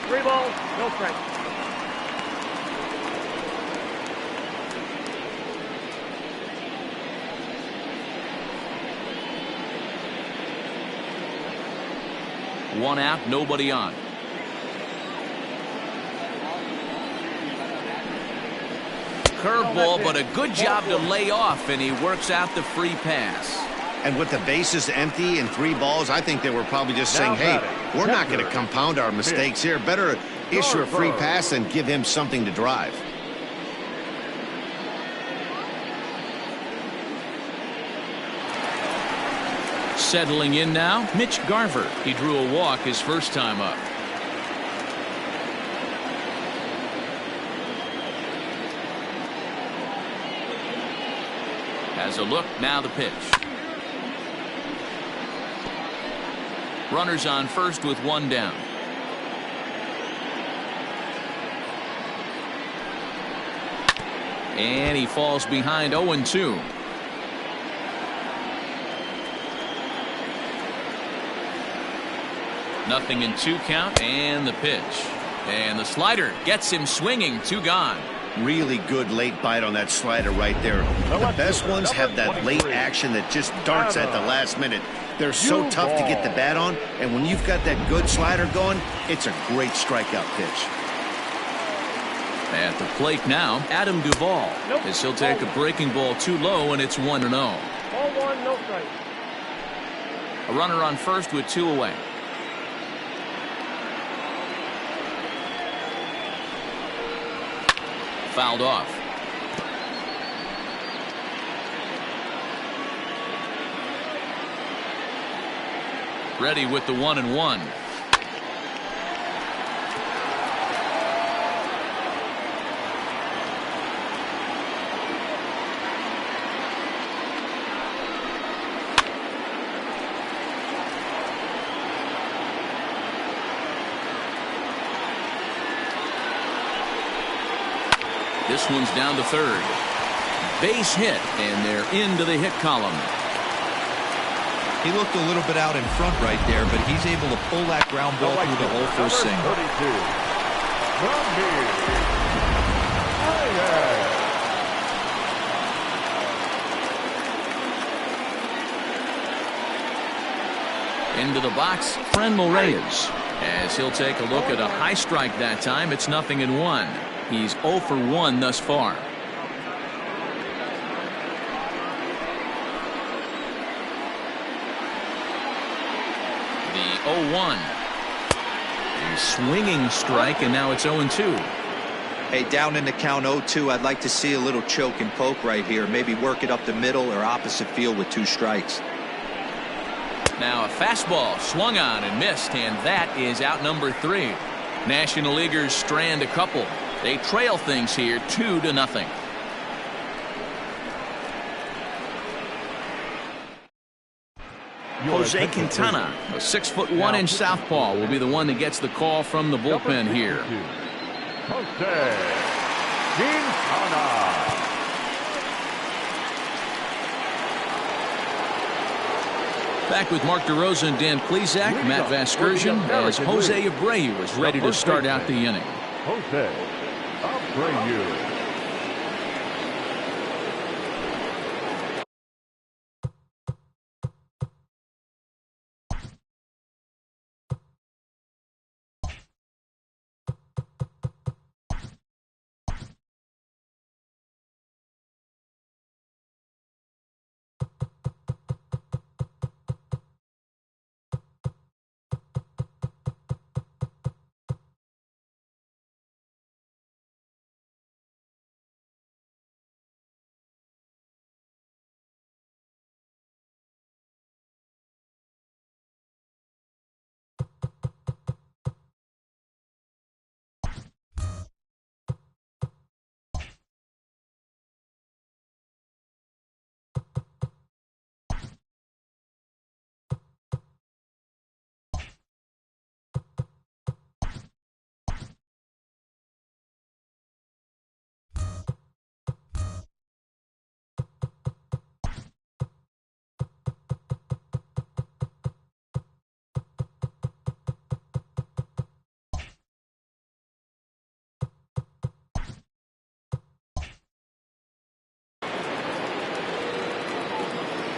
Three balls, no strikes. One out, nobody on. Curveball, but a good job to lay off, and he works out the free pass. And with the bases empty and 3 balls, I think they were probably just saying, hey, we're not going to compound our mistakes here. Better issue a free pass and give him something to drive. Settling in now, Mitch Garver. He drew a walk his first time up. Has a look, now the pitch. Runners on first with 1 down. And he falls behind 0-2. Nothing in 2 count, and the pitch. And the slider gets him swinging, 2 gone. Really good late bite on that slider right there. The best ones have that late action that just darts at the last minute. They're so tough to get the bat on, and when you've got that good slider going, it's a great strikeout pitch. At the plate now, Adam Duvall. As he'll take a breaking ball too low, and it's 1-0. Ball 1, no strikes. A runner on first with 2 away. Fouled off. Ready with the 1-1. This one's down to third. Base hit, and they're into the hit column. He looked a little bit out in front right there, but he's able to pull that ground ball through the hole for a single. Into the box, Frenmel Reyes. As he'll take a look at a high strike that time, it's 0-1. He's 0 for 1 thus far. The 0-1. A swinging strike, and now it's 0-2. Hey, down in the count 0-2, I'd like to see a little choke and poke right here. Maybe work it up the middle or opposite field with 2 strikes. Now a fastball swung on and missed, and that is out number 3. National Leaguers strand a couple. They trail things here 2-0. Jose Quintana, a 6'1" southpaw, will be the one that gets the call from the bullpen here. Jose Quintana. Back with Mark DeRosa and Dan Plesac, Matt Vasgersian, as Jose Abreu is ready to start out the inning. Jose Abreu.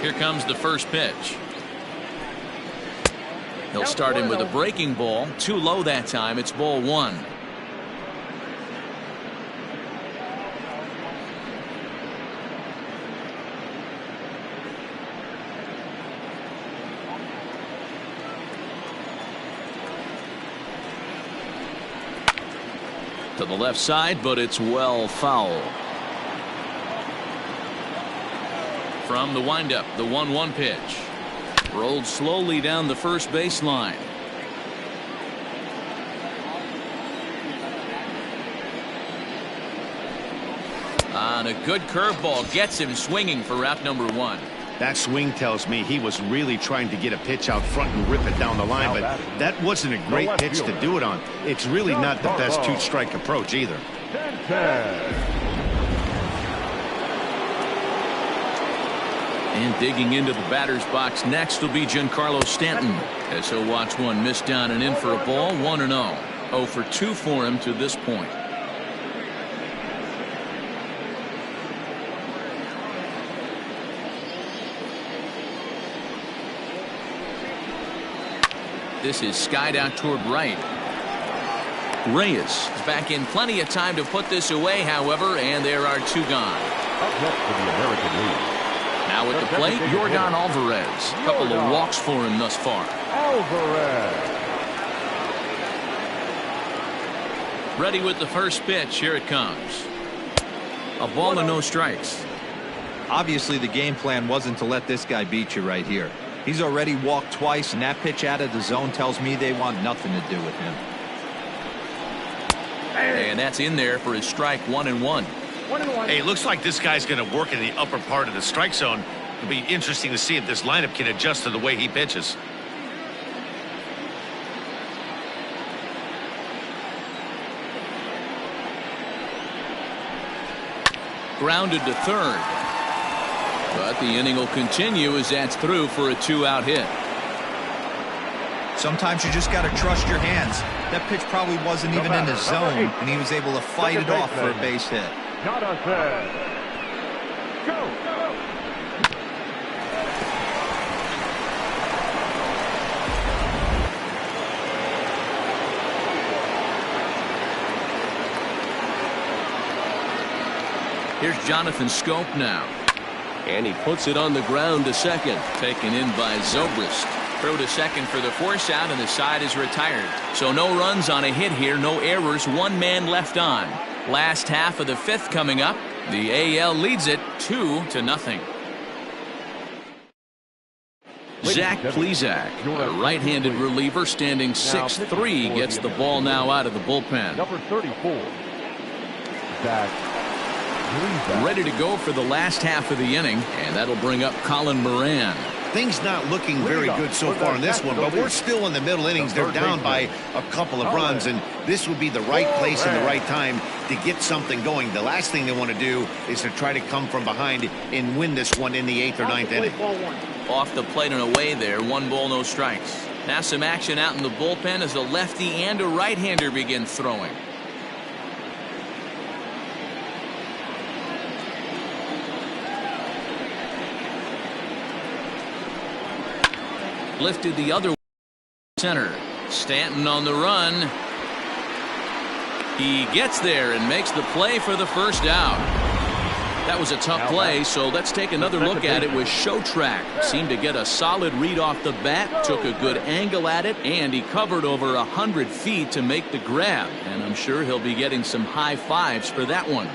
Here comes the first pitch. He'll start him with a breaking ball. Too low that time. It's ball 1. To the left side, but it's well foul. From the windup, the 1-1 pitch. Rolled slowly down the first baseline. On a good curveball, gets him swinging for out number 1. That swing tells me he was really trying to get a pitch out front and rip it down the line, but that wasn't a great pitch to do it on. It's really not the best 2-strike approach either. And digging into the batter's box next will be Giancarlo Stanton, as he'll watch one miss down and in for a ball. 1-0. 0 for 2 for him to this point. This is skied out toward right. Reyes is back in plenty of time to put this away, however, and there are 2 gone. Up next for the American League. Now at the plate, Yordan Alvarez. A couple of walks for him thus far. Alvarez. Ready with the first pitch. Here it comes. A ball and no strikes. Obviously, the game plan wasn't to let this guy beat you right here. He's already walked twice, and that pitch out of the zone tells me they want nothing to do with him. And that's in there for his strike. 1-1. Hey, looks like this guy's going to work in the upper part of the strike zone. It'll be interesting to see if this lineup can adjust to the way he pitches. Grounded to third. But the inning will continue as that's through for a 2-out hit. Sometimes you just got to trust your hands. That pitch probably wasn't even in his zone, and he was able to fight it off for a base hit. Not a set. Go. Here's Jonathan Scope now. And he puts it on the ground to second. Taken in by Zobrist. Throw to second for the force out, and the side is retired. So no runs on a hit here, no errors, 1 man left on. Last half of the 5th coming up. The AL leads it 2-0. Zach Plesac, a right-handed reliever standing 6'3", gets the ball now out of the bullpen. Number 34, Zach Plesac. Ready to go for the last half of the inning, and that'll bring up Colin Moran. Things not looking very good so far in this one, but we're still in the middle innings. They're down by a couple of runs, and this would be the right place and the right time to get something going. The last thing they want to do is to try to come from behind and win this one in the 8th or 9th inning. Off the plate and away there, 1 ball, no strikes. Now some action out in the bullpen as a lefty and a right-hander begin throwing. Lifted the other center. Stanton on the run. He gets there and makes the play for the first out. That was a tough play, so let's take another look at it with Show Track. Seemed to get a solid read off the bat, took a good angle at it, and he covered over 100 feet to make the grab. And I'm sure he'll be getting some high fives for that one.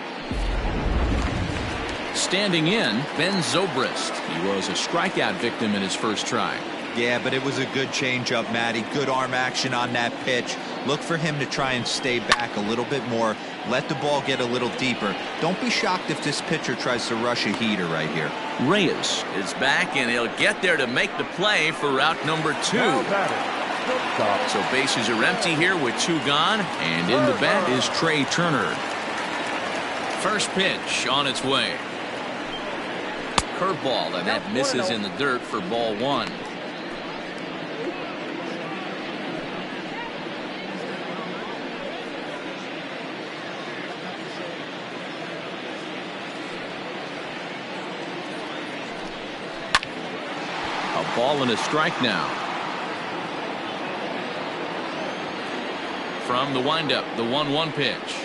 Standing in, Ben Zobrist. He was a strikeout victim in his first try. Yeah, but it was a good changeup, Matty. Good arm action on that pitch. Look for him to try and stay back a little bit more. Let the ball get a little deeper. Don't be shocked if this pitcher tries to rush a heater right here. Reyes is back, and he'll get there to make the play for out number 2. So bases are empty here with 2 gone, and in the bat is Trey Turner. First pitch on its way. Curveball, and that misses in the dirt for ball 1. A ball and a strike now. From the windup, the 1-1 pitch.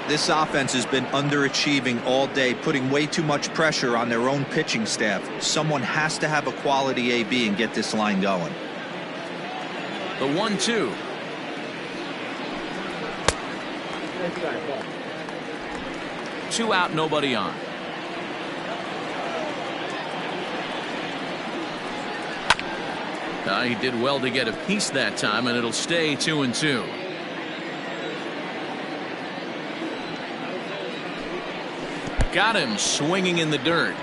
This offense has been underachieving all day, putting way too much pressure on their own pitching staff. Someone has to have a quality AB and get this line going. The 1-2. Two out, nobody on. He did well to get a piece that time, and it'll stay 2-2. Got him swinging in the dirt.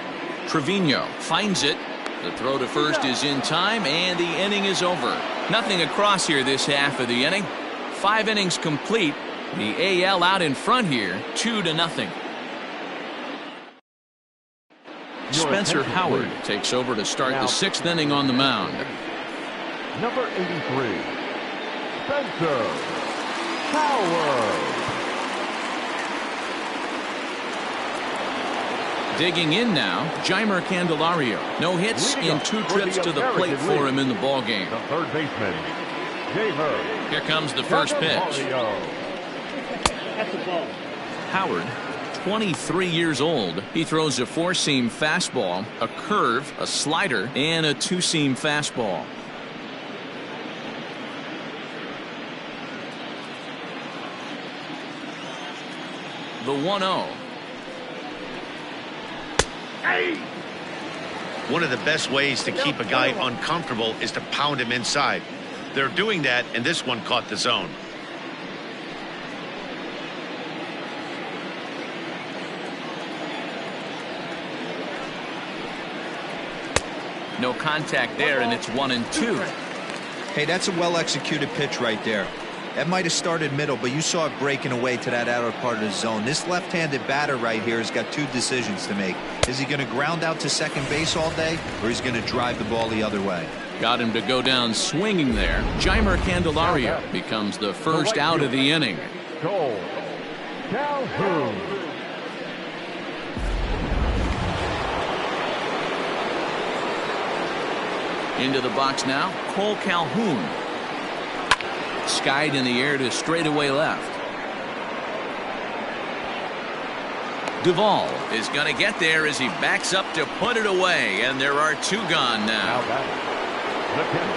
Trevino finds it. The throw to first is in time, and the inning is over. Nothing across here this half of the inning. 5 innings complete. The AL out in front here, 2-0. Spencer Howard takes over to start the 6th inning on the mound. Number 83, Spencer Howard. Digging in now, Jeimer Candelario. No hits in 2 trips to the plate for him in the ballgame. The third baseman, Jeimer. Here comes the first pitch. Howard, 23 years old. He throws a 4-seam fastball, a curve, a slider, and a 2-seam fastball. The 1-0. One of the best ways to keep a guy uncomfortable is to pound him inside. They're doing that, and this one caught the zone. No contact there, and it's 1-2. Hey, that's a well-executed pitch right there. That might have started middle, but you saw it breaking away to that outer part of the zone. This left-handed batter right here has got 2 decisions to make. Is he going to ground out to second base all day, or is he going to drive the ball the other way? Got him to go down swinging there. Jeimer Candelario becomes the first out of the inning. Cole Calhoun. Into the box now, Cole Calhoun. Skied in the air to straightaway left. Duvall is going to get there as he backs up to put it away, and there are 2 gone now.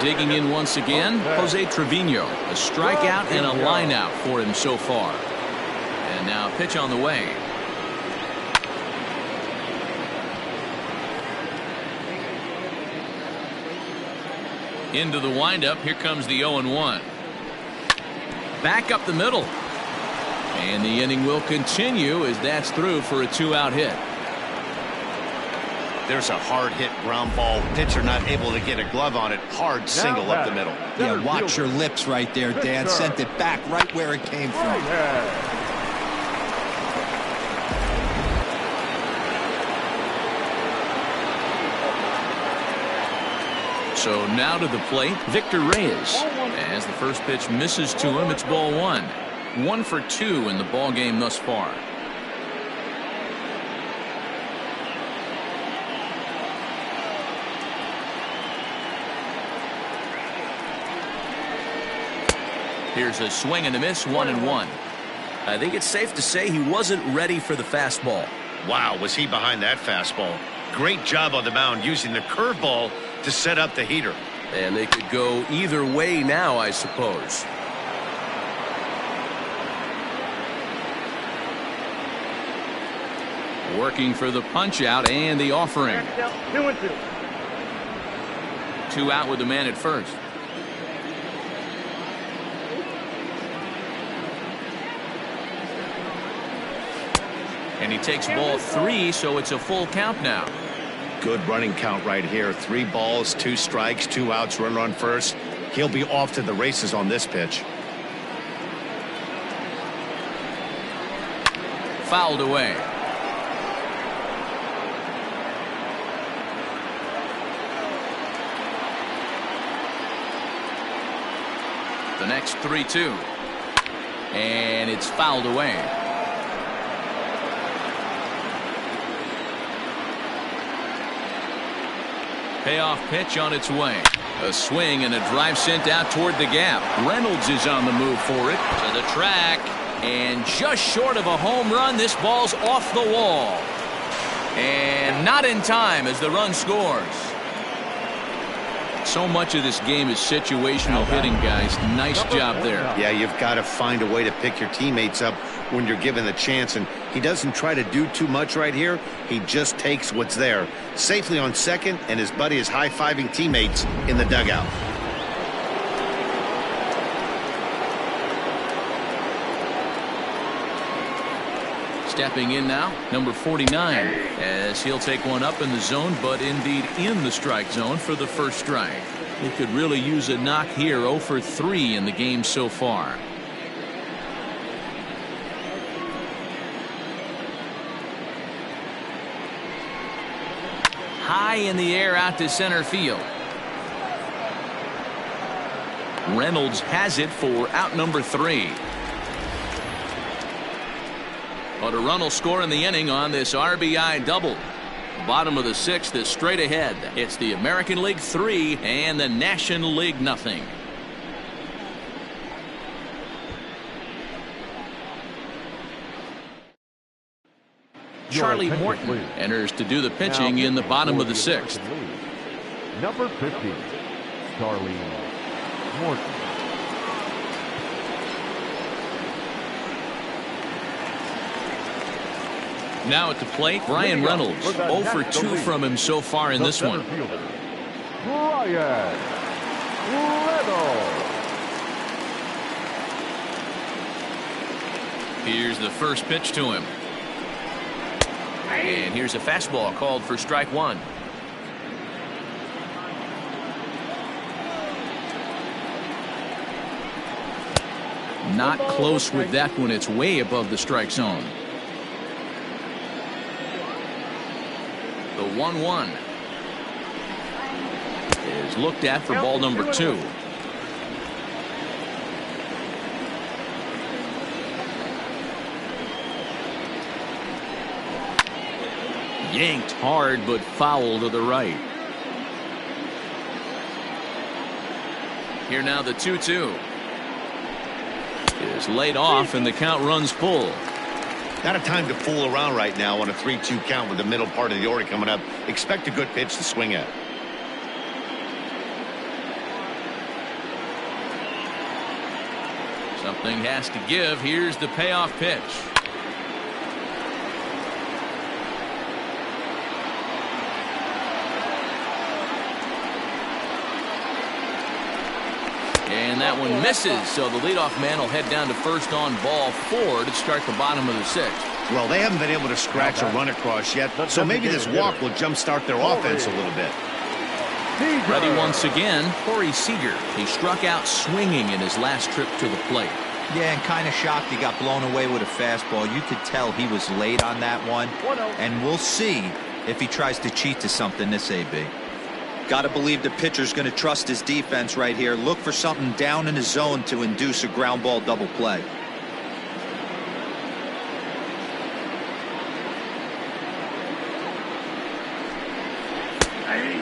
Digging in once again, Jose Trevino. A strikeout and a line out for him so far. And now pitch on the way. Into the windup. Here comes the 0-1. Back up the middle. And the inning will continue as that's through for a 2-out hit. There's a hard hit ground ball. Pitcher not able to get a glove on it. Hard single up the middle. Yeah, watch your lips right there, Dan. Sent it back right where it came from. So now to the plate, Victor Reyes. As the first pitch misses to him, it's ball 1. 1 for 2 in the ball game thus far. Here's a swing and a miss, 1-1. I think it's safe to say he wasn't ready for the fastball. Wow, was he behind that fastball? Great job on the mound using the curveball to set up the heater. And they could go either way now, I suppose. Working for the punch out and the offering. 2-2. 2 out with the man at first. And he takes ball 3, so it's a full count now. Good running count right here. 3 balls, 2 strikes, 2 outs, runner on first. He'll be off to the races on this pitch. Fouled away. The next 3-2. And it's fouled away. Payoff pitch on its way. A swing and a drive sent out toward the gap. Reynolds is on the move for it. To the track. And just short of a home run, this ball's off the wall. And not in time as the run scores. So much of this game is situational hitting, guys. Nice job there. Yeah, you've got to find a way to pick your teammates up when you're given the chance, and he doesn't try to do too much right here. He just takes what's there. Safely on second, and his buddy is high-fiving teammates in the dugout. Stepping in now, number 49, as he'll take one up in the zone, but indeed in the strike zone for the first strike. He could really use a knock here. 0 for 3 in the game so far. High in the air out to center field. Reynolds has it for out number 3. But a run will score in the inning on this RBI double. Bottom of the 6th is straight ahead. It's the American League 3 and the National League nothing. Charlie Morton enters to do the pitching in the bottom of the 6th. Number 50, Charlie Morton. Now at the plate, Brian Reynolds. 0 for 2 from him so far in this one. Brian Reynolds. Here's the first pitch to him. And here's a fastball called for strike 1. Not close with that one. It's way above the strike zone. The 1-1 is looked at for ball number 2. Yanked hard, but foul to the right. Here now the 2-2 is laid off, and the count runs full. Not a time to fool around right now on a 3-2 count with the middle part of the order coming up. Expect a good pitch to swing at. Something has to give. Here's the payoff pitch. And that one misses, so the leadoff man will head down to first on ball 4 to start the bottom of the 6th. Well, they haven't been able to scratch a run across yet, so maybe this walk will jumpstart their offense a little bit. Ready once again, Corey Seager. He struck out swinging in his last trip to the plate. Yeah, and kind of shocked he got blown away with a fastball. You could tell he was late on that one. And we'll see if he tries to cheat to something this AB. Got to believe the pitcher's going to trust his defense right here. Look for something down in the zone to induce a ground ball double play.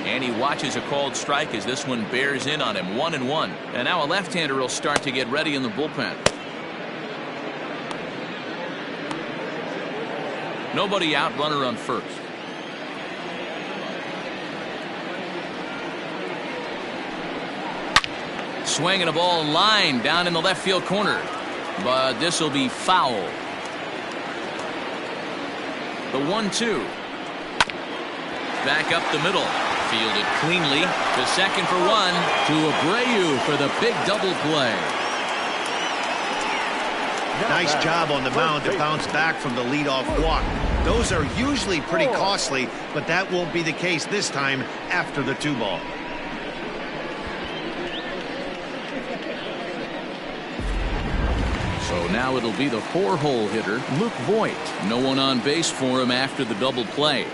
And he watches a called strike as this one bears in on him. 1-1. And now a left-hander will start to get ready in the bullpen. Nobody out, runner on first. Swinging a ball line down in the left field corner. But this will be foul. The 1-2. Back up the middle. Fielded cleanly to second for 1. To Abreu for the big double play. Nice job on the mound to bounce back from the leadoff walk. Those are usually pretty costly, but that won't be the case this time after the 2-ball. So now it'll be the 4-hole hitter, Luke Voit. No one on base for him after the double play.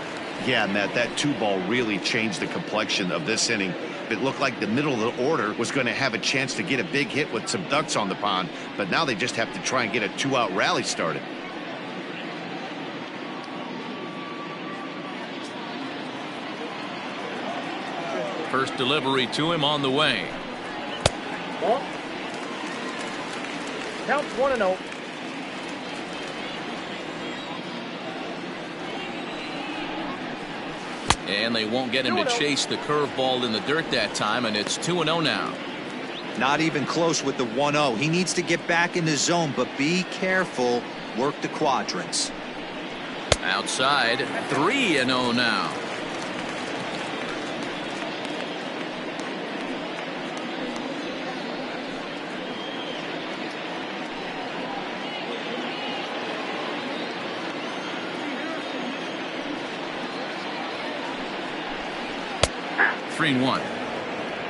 Yeah, Matt, that 2-ball really changed the complexion of this inning. It looked like the middle of the order was going to have a chance to get a big hit with some ducks on the pond, but now they just have to try and get a 2-out rally started. First delivery to him on the way. Counts 1-0. And they won't get him to chase the curveball in the dirt that time, and it's 2-0 now. Not even close with the 1-0. He needs to get back in the zone, but be careful. Work the quadrants. Outside, 3-0 now.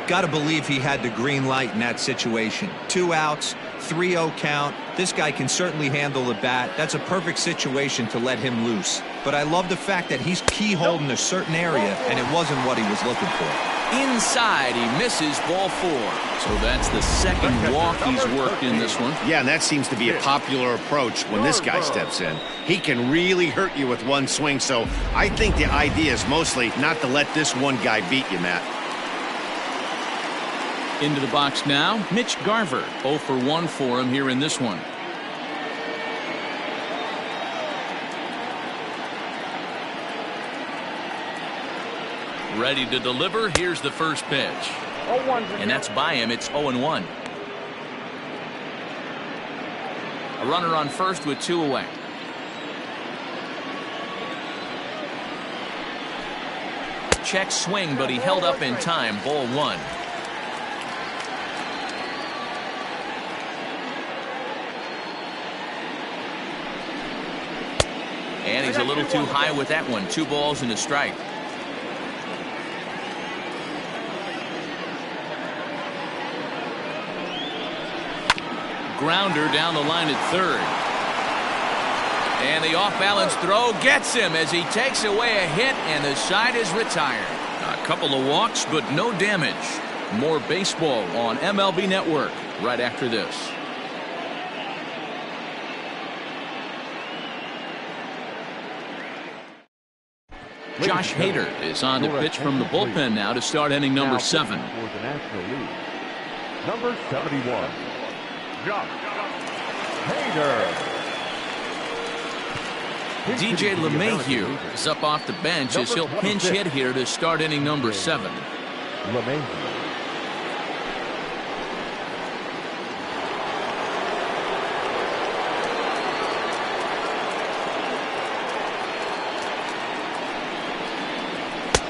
Got to believe he had the green light in that situation. 2 outs, 3-0 count. This guy can certainly handle the bat. That's a perfect situation to let him loose. But I love the fact that he's keyholed in a certain area, and it wasn't what he was looking for. Inside, he misses ball 4. So that's the second walk he's worked in this one. Yeah, and that seems to be a popular approach when this guy steps in. He can really hurt you with one swing, so I think the idea is mostly not to let this one guy beat you, Matt. Into the box now, Mitch Garver. 0 for 1 for him here in this one. Ready to deliver. Here's the first pitch. And that's by him. It's 0-1. A runner on first with 2 away. Check swing, but he held up in time. Ball 1. And he's a little too high with that one. 2 balls and a strike. Grounder down the line at third. And the off-balance throw gets him as he takes away a hit, and the side is retired. A couple of walks, but no damage. More baseball on MLB Network right after this. Josh Hader is on the pitch from the bullpen now to start inning number 7. For the National League, number 71, Josh Hader. DJ LeMahieu is up off the bench as he'll pinch hit here to start inning number 7. LeMahieu.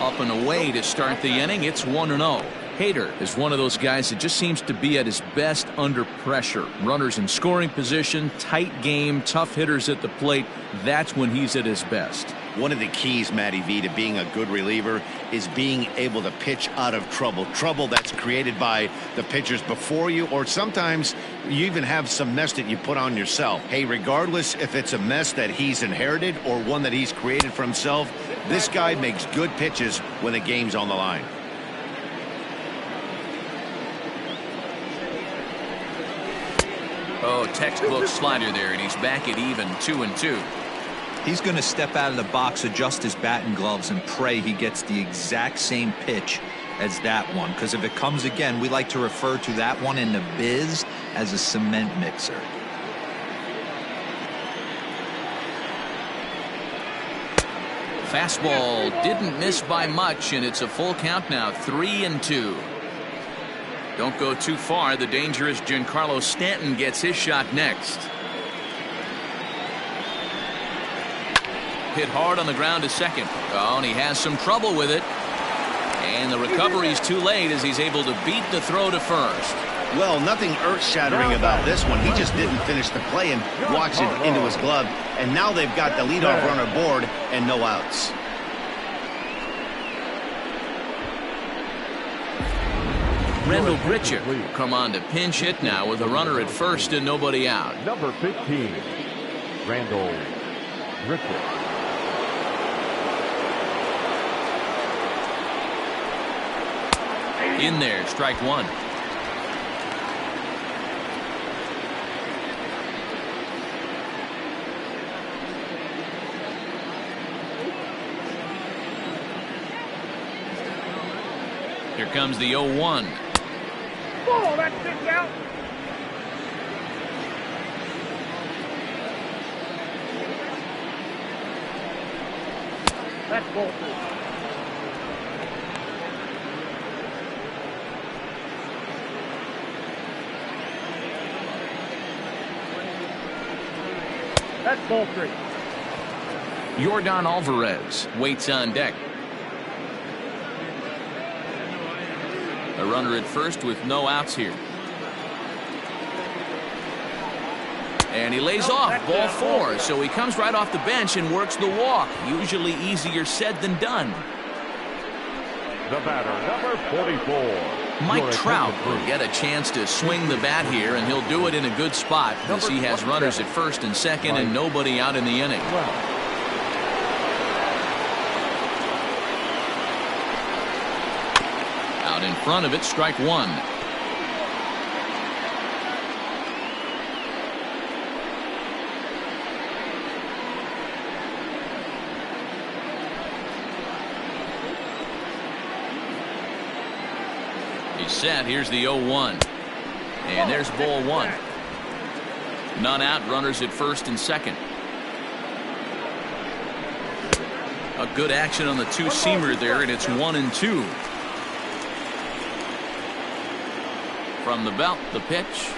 Up and away to start the inning. It's 1-0. Hader is one of those guys that just seems to be at his best under pressure. Runners in scoring position, tight game, tough hitters at the plate. That's when he's at his best. One of the keys, Matty V, to being a good reliever is being able to pitch out of trouble. Trouble that's created by the pitchers before you, or sometimes you even have some mess that you put on yourself. Hey, regardless if it's a mess that he's inherited or one that he's created for himself, this guy makes good pitches when the game's on the line. Oh, textbook slider there, and he's back at even 2-2. He's going to step out of the box, adjust his bat and gloves, and pray he gets the exact same pitch as that one. Because if it comes again, we like to refer to that one in the biz as a cement mixer. Fastball didn't miss by much, and it's a full count now, 3-2. Don't go too far. The dangerous Giancarlo Stanton gets his shot next. Hit hard on the ground to second. Oh, and he has some trouble with it. And the recovery's too late as he's able to beat the throw to first. Well, nothing earth-shattering about this one. He just didn't finish the play and watched it into his glove. And now they've got the leadoff runner aboard and no outs. Randall Grichuk will come on to pinch hit now with a runner at first and nobody out. Number 15, Randall Grichuk. In there, strike one. Here comes the 0-1. Oh, that's six out. That's ball two. That's ball three. Yordan Alvarez waits on deck. A runner at first with no outs here. And he lays off, ball four, so he comes right off the bench and works the walk. Usually easier said than done. The batter, number 44. Mike Trout will get a chance to swing the bat here, and he'll do it in a good spot as he has runners at first and second and nobody out in the inning. Out in front of it, strike one. He's set. Here's the 0-1. And there's ball one. None out, runners at first and second. A good action on the two-seamer there, and it's 1-2. From the belt, the pitch.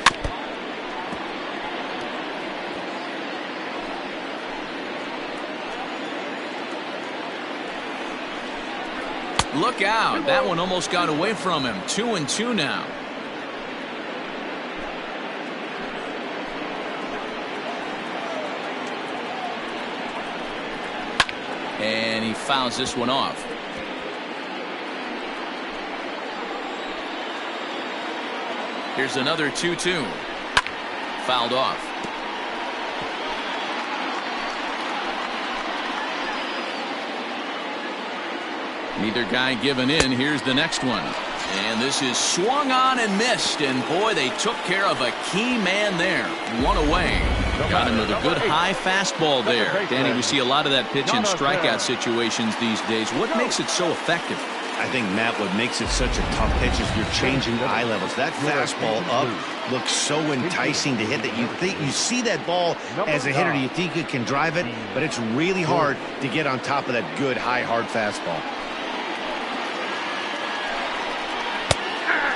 Look out. That one almost got away from him. 2-2 now. And he fouls this one off. Here's another 2-2. Fouled off. Neither guy giving in. Here's the next one. And this is swung on and missed. And boy, they took care of a key man there. One away. Got him with a good high fastball there. Danny, we see a lot of that pitch in strikeout situations these days. What makes it so effective? I think, Matt, what makes it such a tough pitch is you're changing eye levels. That fastball up looks so enticing to hit that you see that ball as a hitter, you think you can drive it, but it's really hard to get on top of that good, high, hard fastball.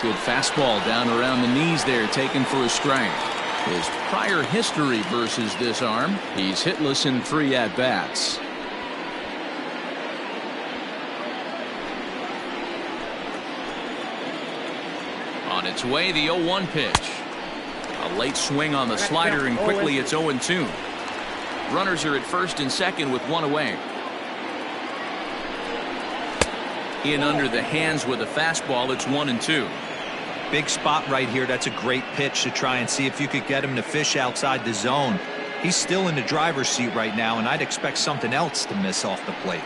Good fastball down around the knees there, taken for a strike. His prior history versus this arm, he's hitless in 3 at-bats. Gets away the 0-1 pitch. A late swing on the slider, and quickly it's 0-2. Runners are at first and second with one away. In under the hands with a fastball. It's 1-2. Big spot right here. That's a great pitch to try and see if you could get him to fish outside the zone. He's still in the driver's seat right now, and I'd expect something else to miss off the plate.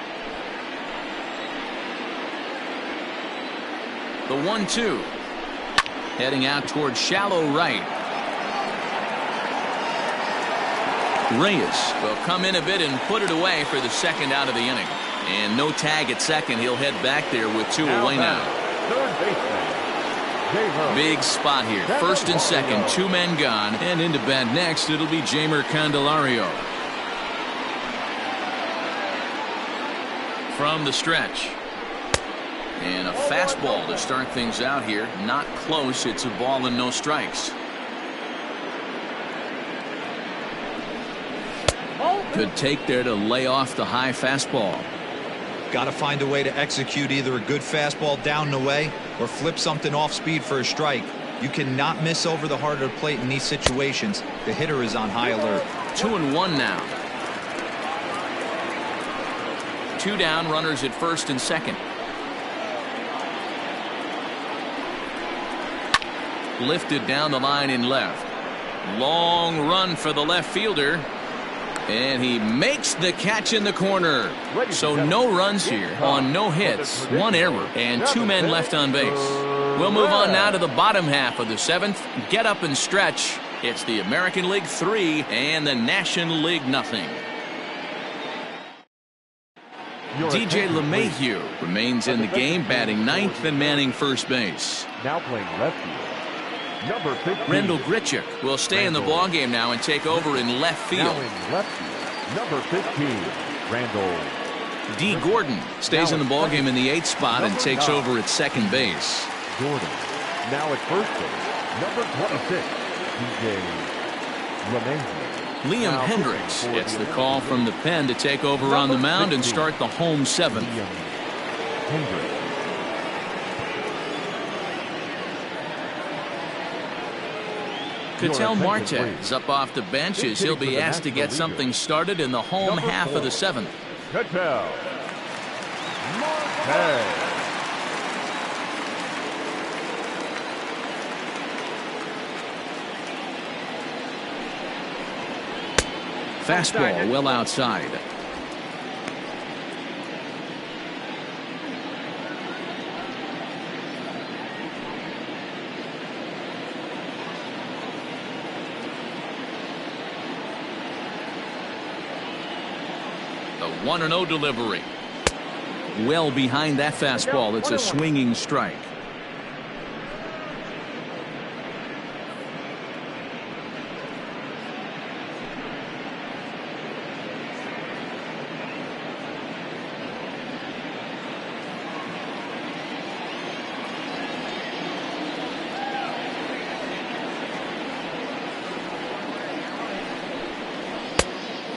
The 1-2. Heading out towards shallow right. Reyes will come in a bit and put it away for the second out of the inning. And no tag at second. He'll head back there with two away now. Third baseman. Big spot here. First and second, two men gone. And into bat next, it'll be Jamer Candelario. From the stretch. And a fastball to start things out here. Not close. It's a ball and no strikes. Good take there to lay off the high fastball. Got to find a way to execute either a good fastball down and away or flip something off speed for a strike. You cannot miss over the heart of the plate in these situations. The hitter is on high alert. 2-1 now. Two down, runners at first and second. Lifted down the line in left. Long run for the left fielder. And he makes the catch in the corner. So no runs here on no hits, one error, and two men left on base. We'll move on now to the bottom half of the seventh. Get up and stretch. It's the American League 3 and the National League nothing. DJ LeMahieu remains in the game, batting ninth and manning first base. Now playing left field. Number 15. Randall Grichuk will stay in the ballgame now and take over in left field. Now in left field. Number 15. Randall. D. Gordon stays in the ballgame in the 8th spot and takes over at second base. Gordon. Now at first base. Number 26. DJ LeMahieu. Liam Hendricks gets the call from the pen to take over on the mound and start the home seventh. Hendricks. Ketel Marte up off the bench as he'll be asked to get something started in the home half of the seventh. Ketel Marte. Fastball well outside. The 1-0 delivery. Well behind that fastball. It's a swinging strike.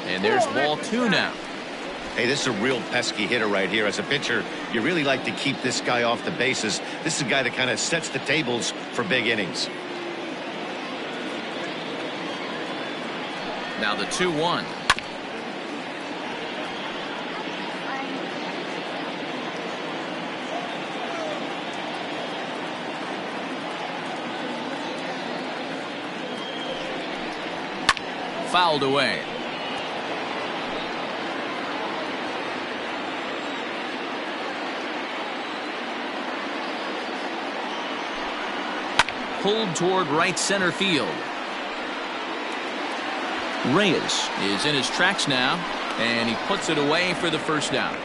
And there's ball two now. Hey, this is a real pesky hitter right here. As a pitcher, you really like to keep this guy off the bases. This is a guy that kind of sets the tables for big innings. Now the 2-1. Fouled away. Pulled toward right center field. Reyes is in his tracks now, and he puts it away for the first down.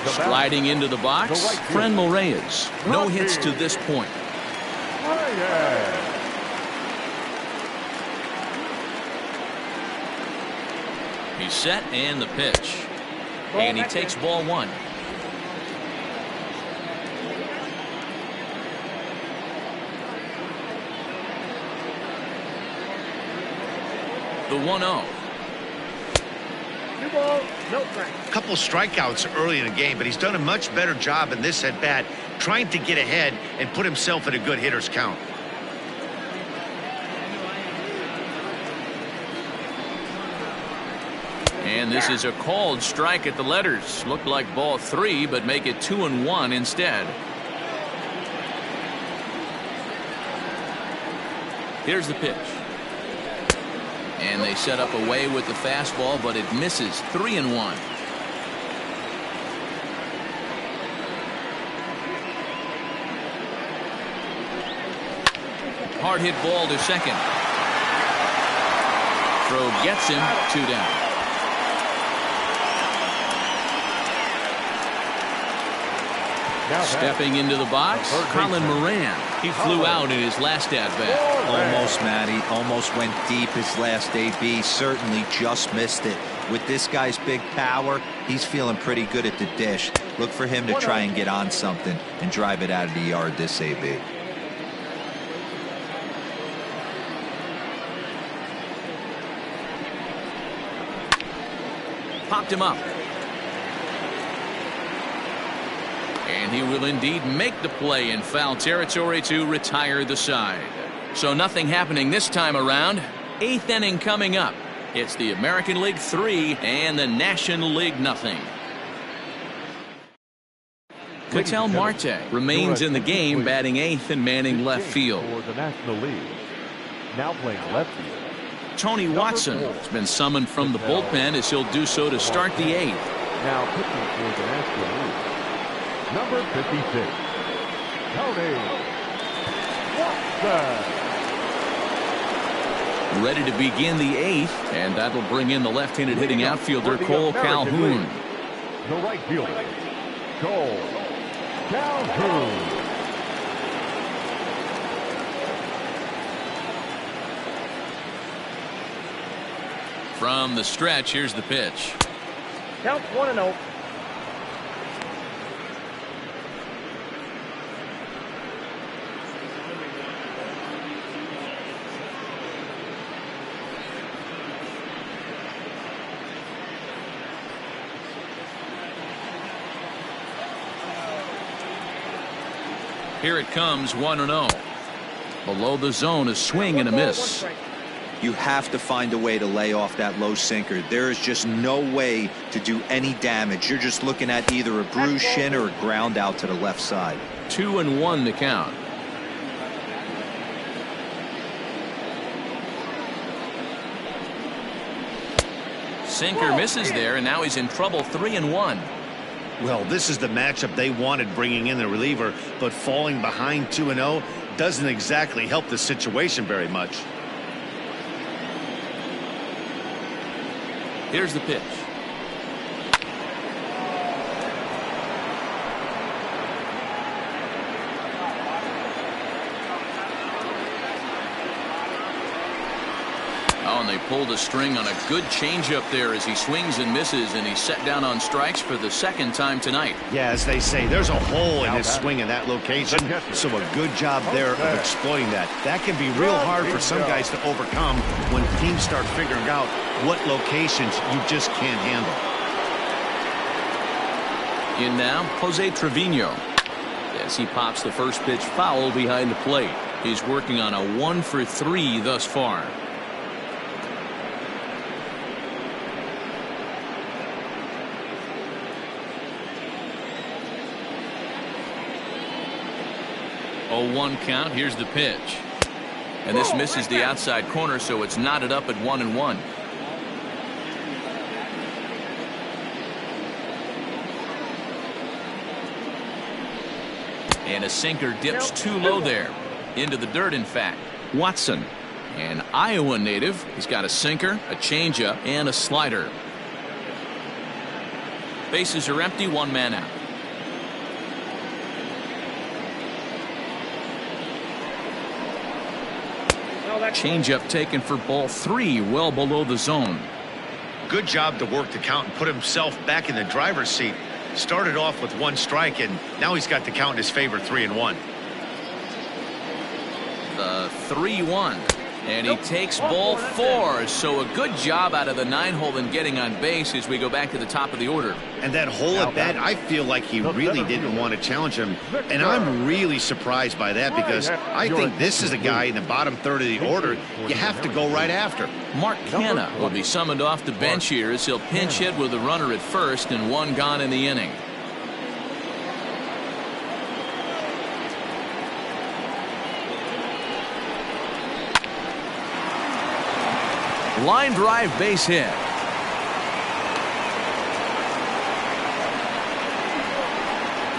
Sliding into the box, Franmil Reyes. No hits to this point. He's set and the pitch. And he takes ball one. The 1-0. New ball. No strike. A couple strikeouts early in the game, but he's done a much better job in this at-bat trying to get ahead and put himself in a good hitter's count. And this is a called strike at the letters. Looked like ball 3, but make it 2-1 instead. Here's the pitch. And they set up away with the fastball, but it misses. 3-1. Hard hit ball to second. Throw gets him. 2 down. Stepping into the box, Colin Moran. He flew out in his last at-bat. Almost, Matty. Almost went deep his last AB. Certainly just missed it. With this guy's big power, he's feeling pretty good at the dish. Look for him to try and get on something and drive it out of the yard this AB. Popped him up. And he will indeed make the play in foul territory to retire the side. So nothing happening this time around. 8th inning coming up. It's the American League 3 and the National League nothing. Ketel Marte remains in the game, batting 8th and manning left field. For the National League. Now playing left field. Tony Watson has been summoned from the bullpen as he'll do so to start the 8th. Now pitching for the National League. Number 56, Tony Watson. Ready to begin the 8th, and that'll bring in the left-handed hitting outfielder Cole Calhoun. The right fielder, Cole Calhoun. From the stretch, here's the pitch. Count 1-0. Here it comes, 1-0. Below the zone, a swing and a miss. You have to find a way to lay off that low sinker. There is just no way to do any damage. You're just looking at either a bruised shin or a ground out to the left side. 2-1 to count. Sinker misses there, and now he's in trouble. 3-1. Well, this is the matchup they wanted, bringing in the reliever, but falling behind 2-0 doesn't exactly help the situation very much. Here's the pitch. Oh, and they pulled a string on a good changeup there as he swings and misses, and he's set down on strikes for the 2nd time tonight. Yeah, as they say, there's a hole in his swing in that location, so a good job there of exploiting that. That can be real hard for some guys to overcome when teams start figuring out what locations you just can't handle. In now, Jose Trevino. As he pops the first pitch foul behind the plate. He's working on a 1-for-3 thus far. A 1 count. Here's the pitch. And this misses the outside corner, so it's knotted up at 1-1. And a sinker dips too low there. Into the dirt, in fact. Watson, an Iowa native. He's got a sinker, a changeup, and a slider. Bases are empty, 1 man out. Changeup taken for ball 3, well below the zone. Good job to work the count and put himself back in the driver's seat. Started off with 1 strike, and now he's got the count in his favor, 3-1. The 3-1. And he takes ball 4, so a good job out of the 9-hole in getting on base as we go back to the top of the order. And that hole at bat, I feel like he really didn't want to challenge him, and I'm really surprised by that because I think this is a guy in the bottom third of the order you have to go right after. Mark Canha will be summoned off the bench here as he'll pinch hit with a runner at first and 1 gone in the inning. Line drive base hit.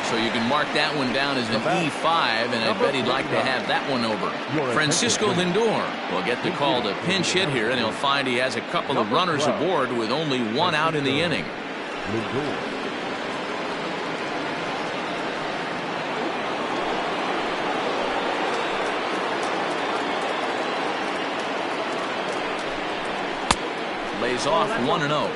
So you can mark that one down as an E5, and I bet he'd like to have that one over. Francisco Lindor will get the call to pinch hit here, and he'll find he has a couple of runners aboard with only 1 out in the inning. Lays off 1-0.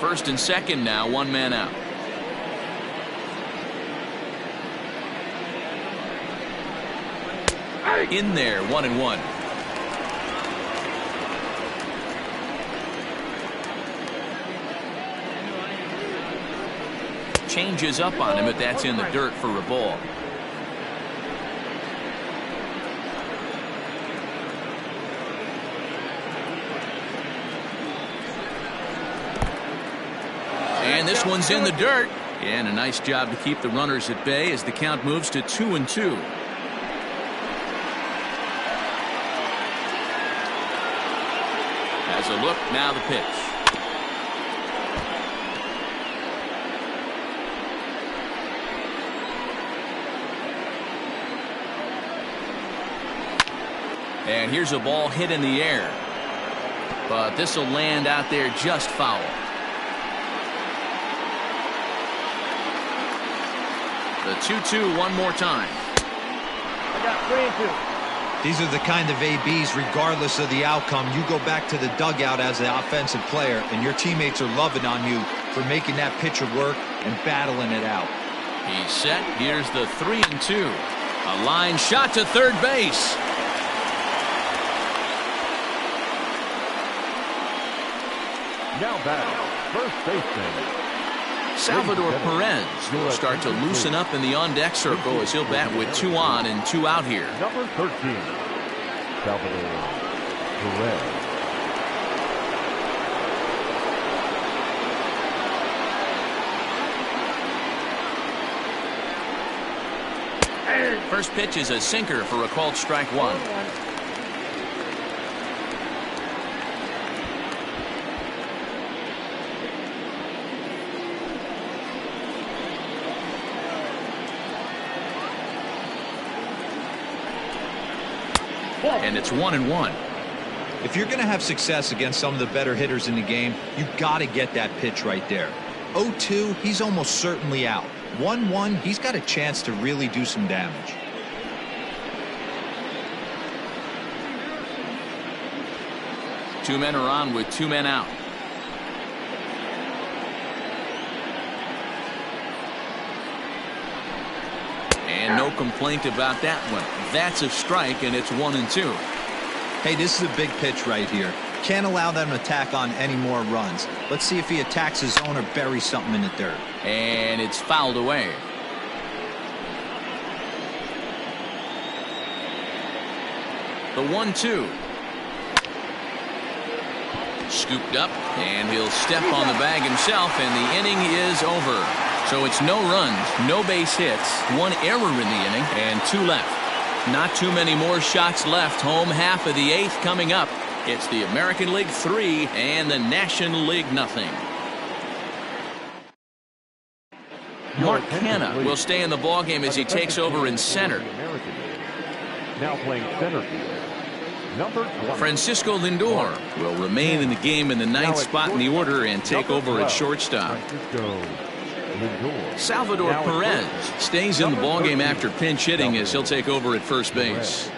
First and second now, 1 man out. In there, 1-1. Changes up on him, but that's in the dirt for a ball. And this one's in the dirt. And a nice job to keep the runners at bay as the count moves to 2-2. Has a look, now the pitch. And here's a ball hit in the air. But this will land out there just foul. The 2-2 one more time. I got 3-2. These are the kind of ABs, regardless of the outcome. You go back to the dugout as the offensive player, and your teammates are loving on you for making that pitcher work and battling it out. He's set. Here's the 3-2. A line shot to third base. Now batting, first baseman. Salvador Perez will start to loosen up in the on-deck circle as he'll bat with 2 on and 2 out here. Number 13, Salvador Perez. First pitch is a sinker for a called strike 1. And it's 1-1. If you're going to have success against some of the better hitters in the game, you've got to get that pitch right there. 0-2, he's almost certainly out. 1-1, he's got a chance to really do some damage. Two men are on with 2 men out. And no complaint about that one. That's a strike, and it's 1-2. Hey, this is a big pitch right here. Can't allow them to attack on any more runs. Let's see if he attacks his zone or buries something in the dirt. And it's fouled away. The 1-2. Scooped up, and he'll step on the bag himself, and the inning is over. So it's no runs, no base hits, 1 error in the inning, and 2 left. Not too many more shots left. Home half of the 8th coming up. It's the American League 3 and the National League nothing. Mark Canha will stay in the ballgame as he takes over in center. Now playing center field. Number 20. Francisco Lindor will remain in the game in the 9th spot in the order and take over at shortstop. Salvador Perez stays in the ballgame after pinch hitting as he'll take over at first base.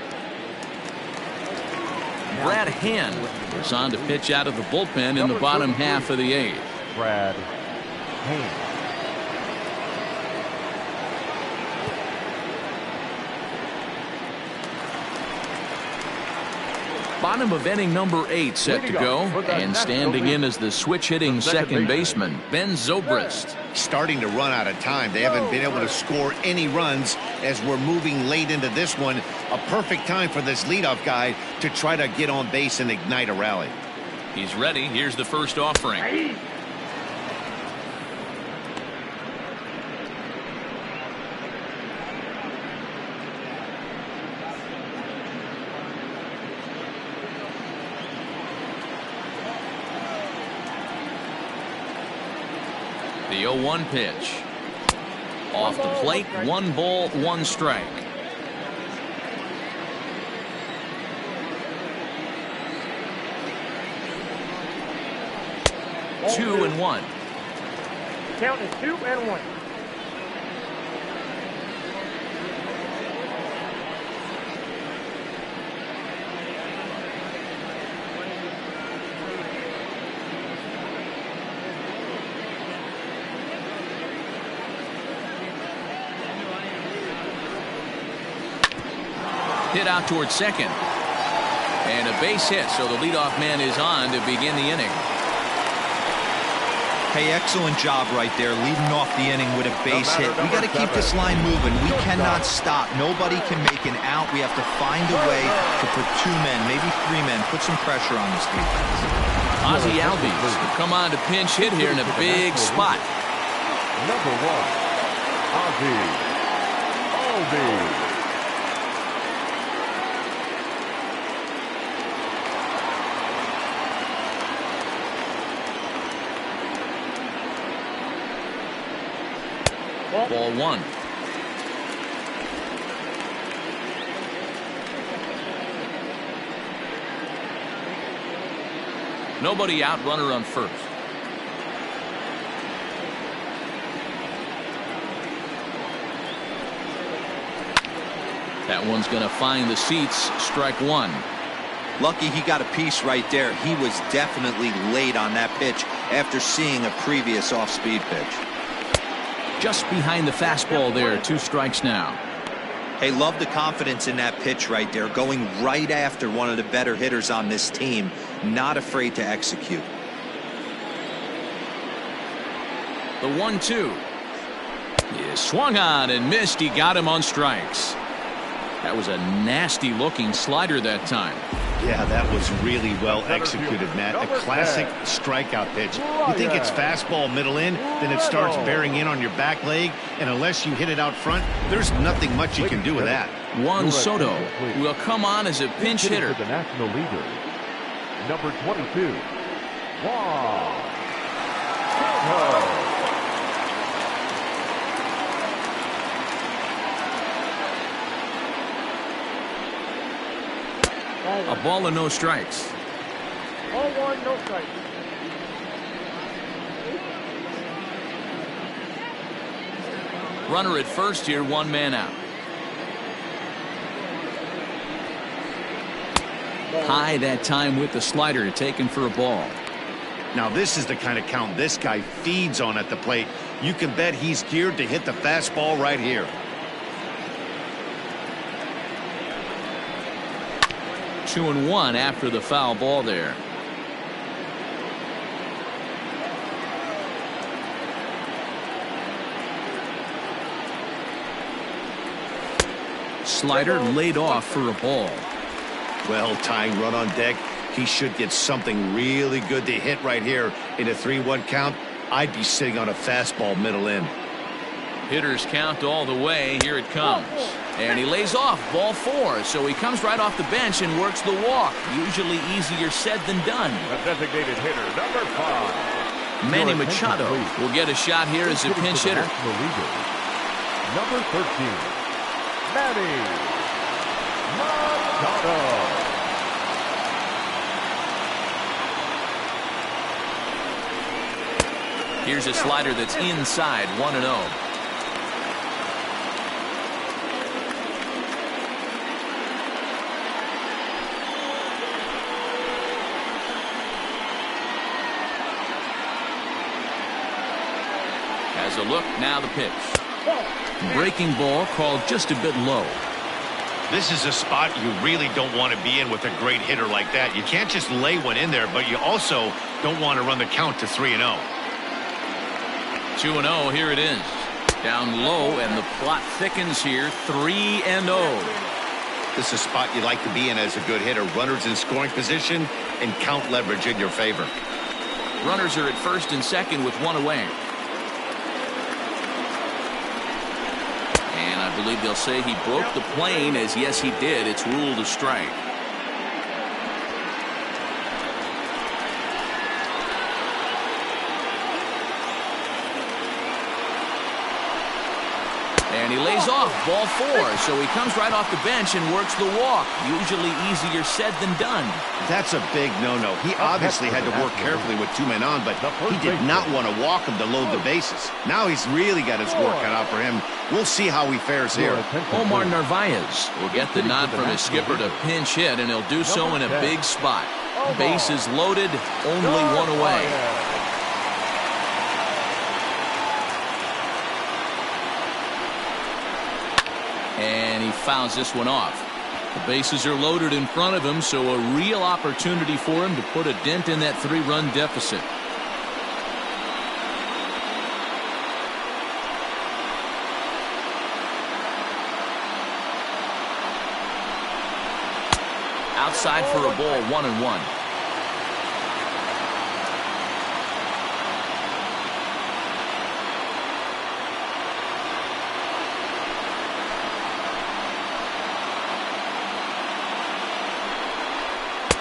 Brad Hand is on to pitch out of the bullpen in the bottom half of the 8th. Brad Hand. Bottom of inning number 8 set to go, and standing in as the switch-hitting second baseman, Ben Zobrist. Starting to run out of time. They haven't been able to score any runs as we're moving late into this one. A perfect time for this leadoff guy to try to get on base and ignite a rally. He's ready. Here's the first offering. The 0-1 pitch. Off the plate, 1 ball, 1 strike. Two and one. Count is 2-1. Hit out towards second. And a base hit, so the leadoff man is on to begin the inning. Hey, excellent job right there, leading off the inning with a base hit. We got to keep this line moving. We cannot stop. Nobody can make an out. We have to find a way to put 2 men, maybe 3 men, put some pressure on this defense. Ozzie Albies will come on to pinch hit here in a big spot. Number 1, Ozzie Albies. Ball 1. Nobody out, runner on first. That one's going to find the seats. Strike 1. Lucky he got a piece right there. He was definitely late on that pitch after seeing a previous off-speed pitch. Just behind the fastball there. 2 strikes now. Hey, love the confidence in that pitch right there. Going right after one of the better hitters on this team. Not afraid to execute. The 1-2. He swung on and missed. He got him on strikes. That was a nasty looking slider that time. Yeah, that was really well executed, Matt. A classic strikeout pitch. You think it's fastball middle in, then it starts bearing in on your back leg, and unless you hit it out front, there's nothing much you can do with that. Juan Soto will come on as a pinch hitter. The national leader, number 22, Juan Soto. A ball and no strikes. Ball 1, no strikes. Runner at first here, 1 man out. High that time with the slider, taken for a ball. Now this is the kind of count this guy feeds on at the plate. You can bet he's geared to hit the fastball right here. 2-1 after the foul ball there. Slider laid off for a ball. Well, tying run on deck. He should get something really good to hit right here in a 3-1 count. I'd be sitting on a fastball middle in. Hitters count all the way. Here it comes. And he lays off, ball 4. So he comes right off the bench and works the walk. Usually easier said than done. The designated hitter, number 5. Manny Machado will get a shot here as a pinch hitter. Number 13, Manny Machado. Here's a slider that's inside, 1-0. As a look, now the pitch. Breaking ball called just a bit low. This is a spot you really don't want to be in with a great hitter like that. You can't just lay one in there, but you also don't want to run the count to 3-0. 2-0, here it is. Down low, and the plot thickens here. 3-0. This is a spot you like to be in as a good hitter. Runners in scoring position and count leverage in your favor. Runners are at first and second with one away. And I believe they'll say he broke the plane, as yes he did. It's ruled a strike. And he lays off, ball 4. So he comes right off the bench and works the walk. Usually easier said than done. That's a big no-no. He obviously had to work carefully with 2 men on, but he did not want to walk him to load the bases. Now he's really got his work cut out for him. We'll see how he fares here. Omar Narvaez will get the nod from his skipper to pinch hit, and he'll do so in a big spot. Bases loaded, only one away. And he fouls this one off. The bases are loaded in front of him, so a real opportunity for him to put a dent in that 3-run deficit. Outside for a ball, 1-1.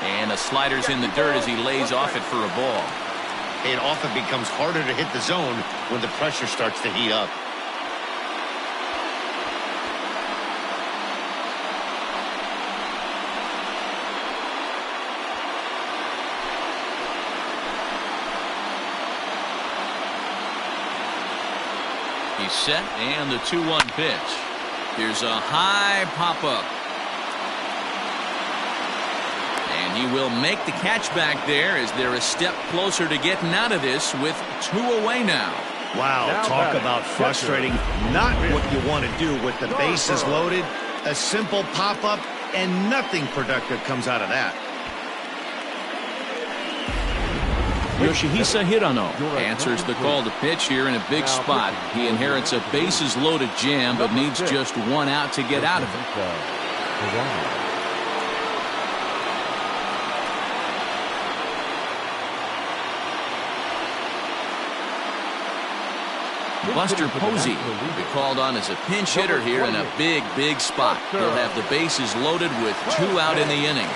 And a slider's in the dirt as he lays off it for a ball. It often becomes harder to hit the zone when the pressure starts to heat up. He's set, and the 2-1 pitch. Here's a high pop-up. And he will make the catch back there as they're a step closer to getting out of this with 2 away now. Wow, talk about frustrating. Not what you want to do with the bases loaded. A simple pop-up, and nothing productive comes out of that. Yoshihisa Hirano answers the call to pitch here in a big spot. He inherits a bases-loaded jam, but needs just 1 out to get out of it. Buster Posey will be called on as a pinch hitter here in a big spot. He'll have the bases loaded with 2 out in the inning.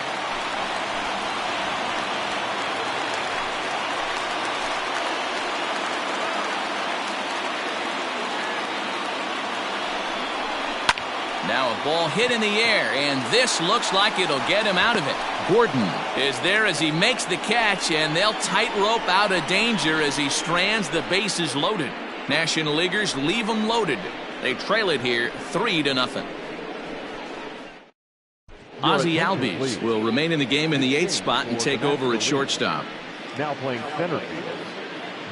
Now a ball hit in the air, and this looks like it'll get him out of it. Gordon is there as he makes the catch, and they'll tightrope out of danger as he strands the bases loaded. National Leaguers leave them loaded. They trail it here 3-0. Ozzie Albies will remain in the game in the 8th spot and take over at shortstop. Now playing center field,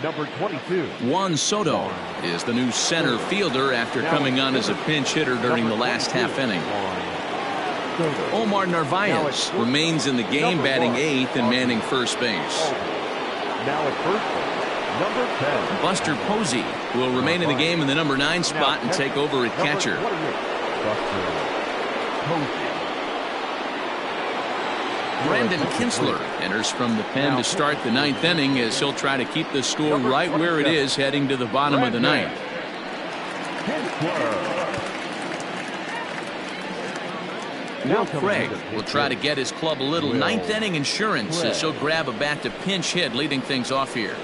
number 22. Juan Soto is the new center fielder after coming on as a pinch hitter during the last half inning. Omar Narvaez remains in the game, batting 8th and manning first base. Now at first, number 10. Buster Posey will remain in the game in the number 9 spot and take over at catcher. Brandon Kinsler enters from the pen to start the 9th inning as he'll try to keep the score right where it is heading to the bottom of the 9th. Will Craig will try to get his club a little 9th inning insurance as he'll grab a bat to pinch hit, leading things off here.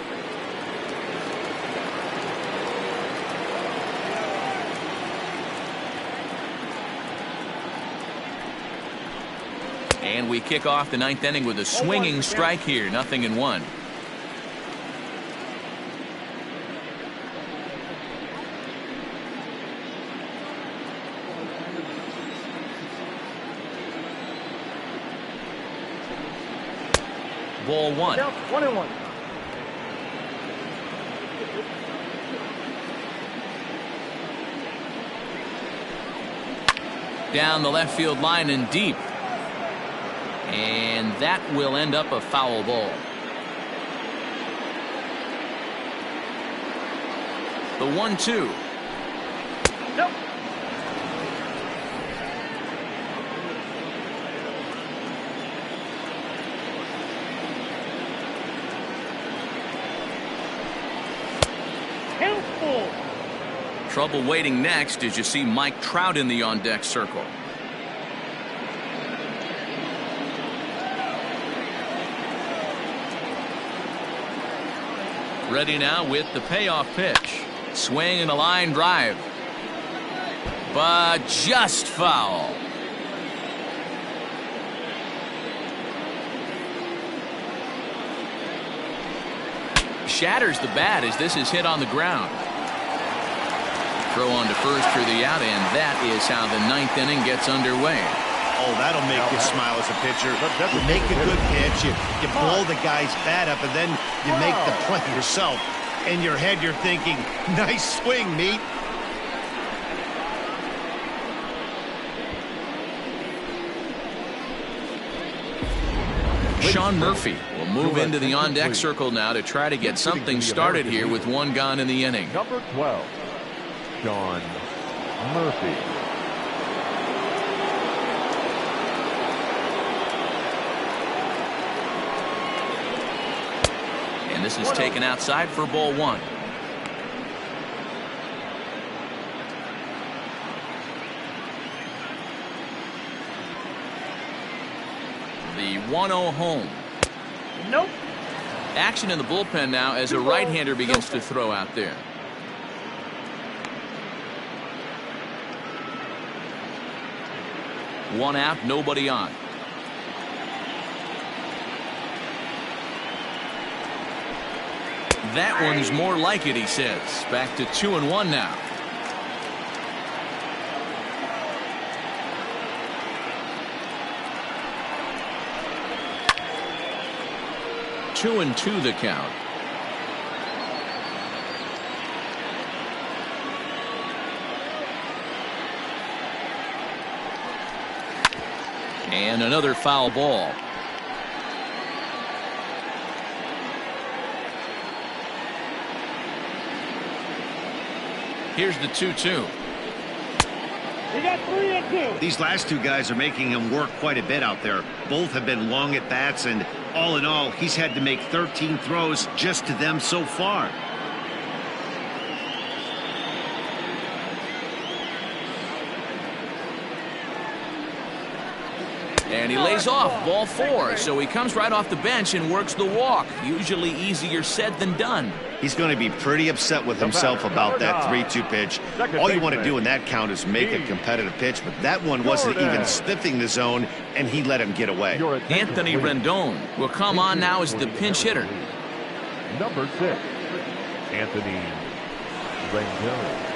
And we kick off the 9th inning with a swinging strike here, 0-1. Ball 1. 1-1. Down the left field line and deep. And that will end up a foul ball. The 1-2. Nope. Helpful. Trouble waiting next as you see Mike Trout in the on-deck circle. Ready now with the payoff pitch. Swing and a line drive. But just foul. Shatters the bat as this is hit on the ground. Throw on to first for the out, and that is how the ninth inning gets underway. Oh, that'll make you smile as a pitcher. You make a good pitch, you blow the guy's bat up, and then you make the play yourself. In your head, you're thinking, nice swing, meat. Sean Murphy will move into the on-deck circle now to try to get something started here with one gone in the inning. Number 12, Sean Murphy. And this is taken outside for ball one. The 1-0 home. Nope. Action in the bullpen now as a right-hander begins to throw out there. One out, nobody on. That one's more like it, he says. Back to 2-1 now. Two and two the count. And another foul ball. Here's the 2-2. We got 3-2. These last two guys are making him work quite a bit out there. Both have been long at bats, and all in all, he's had to make 13 throws just to them so far. And he lays off ball four, so he comes right off the bench and works the walk. Usually easier said than done. He's going to be pretty upset with himself about that 3-2 pitch. All you want to do in that count is make a competitive pitch, but that one wasn't even sniffing the zone, and he let him get away. Anthony Rendon will come on now as the pinch hitter. Number 6, Anthony Rendon.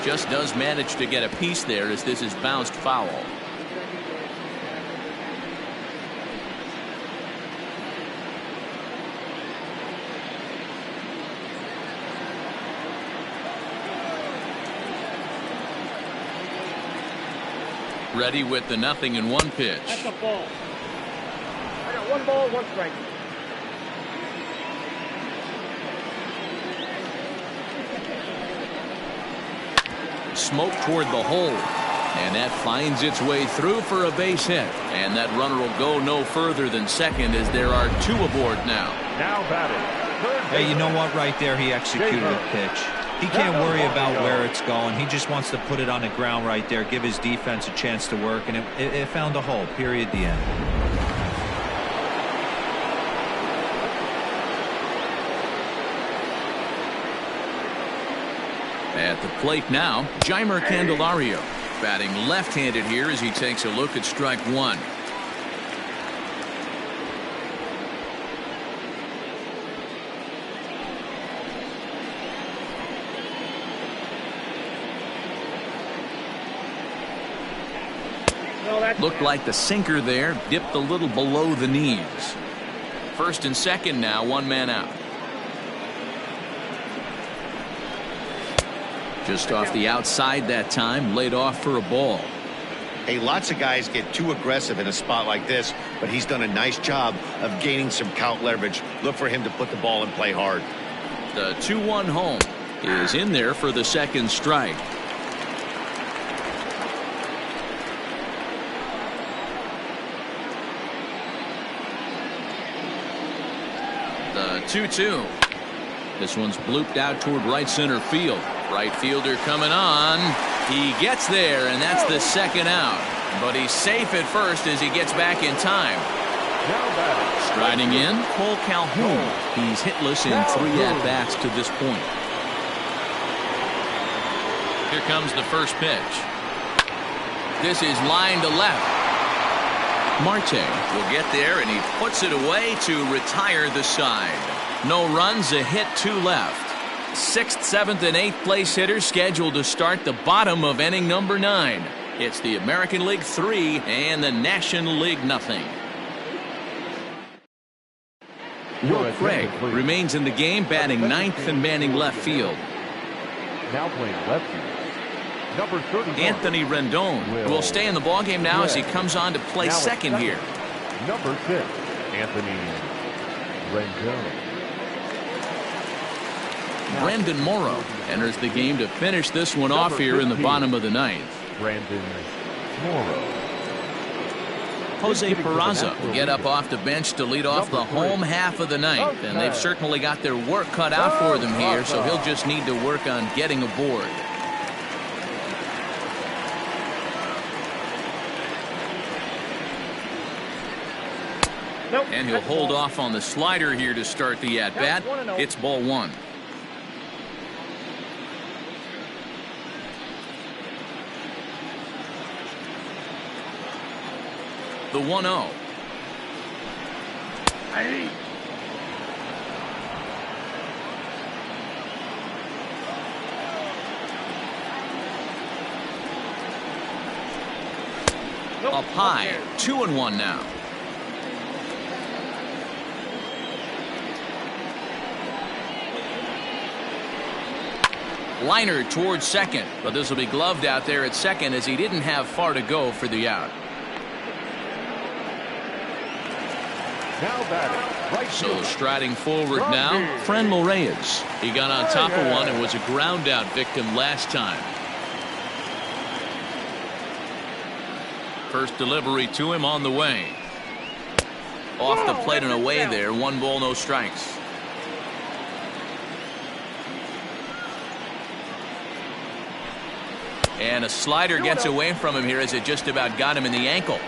Just does manage to get a piece there as this is bounced foul. Ready with the 0-1 pitch. That's a ball. I got 1 ball, 1 strike. Smoke toward the hole, and that finds its way through for a base hit, and that runner will go no further than second as there are 2 aboard now. Now batting. Hey, you know what? Right there, he executed a pitch. He can't worry about where it's going. He just wants to put it on the ground right there, give his defense a chance to work, and it found a hole. Period. The end. At the plate now, Jeimer Candelario batting left-handed here as he takes a look at strike one. Looked like the sinker there dipped a little below the knees. First and second now, one man out. Just off the outside that time, laid off for a ball. Hey, lots of guys get too aggressive in a spot like this, but he's done a nice job of gaining some count leverage. Look for him to put the ball and play hard. The 2-1 home is in there for the second strike. The 2-2. This one's blooped out toward right center field. Right fielder coming on. He gets there, and that's the second out. But he's safe at first as he gets back in time. Striding in, Cole Calhoun. He's hitless in 3 at-bats to this point. Here comes the first pitch. This is line to left. Marte will get there, and he puts it away to retire the side. No runs, a hit, 2 left. 6th, 7th, and 8th place hitters scheduled to start the bottom of inning number 9. It's the American League 3 and the National League nothing. Will Craig remains in the game, batting 9th and manning left field. Now playing left field, number 31. Anthony Rendon will stay in the ballgame now as he comes on to play second here. Number 6, Anthony Rendon. Brandon Morrow enters the game to finish this one off here in the bottom of the 9th. Brandon Morrow. Jose Peraza will get up off the bench to lead off the home half of the 9th, and they've certainly got their work cut out for them here, so he'll just need to work on getting aboard. And he'll hold off on the slider here to start the at-bat. It's ball 1. The 1-0. Up high, 2-1 now. Liner towards second, but this will be gloved out there at second as he didn't have far to go for the out. Now batting, right So fielder. striding forward now, Franmil Reyes. He got on top of one and was a ground out victim last time. First delivery to him on the way. Off the plate and away there. 1 ball, no strikes. And a slider gets away from him here as it just about got him in the ankle.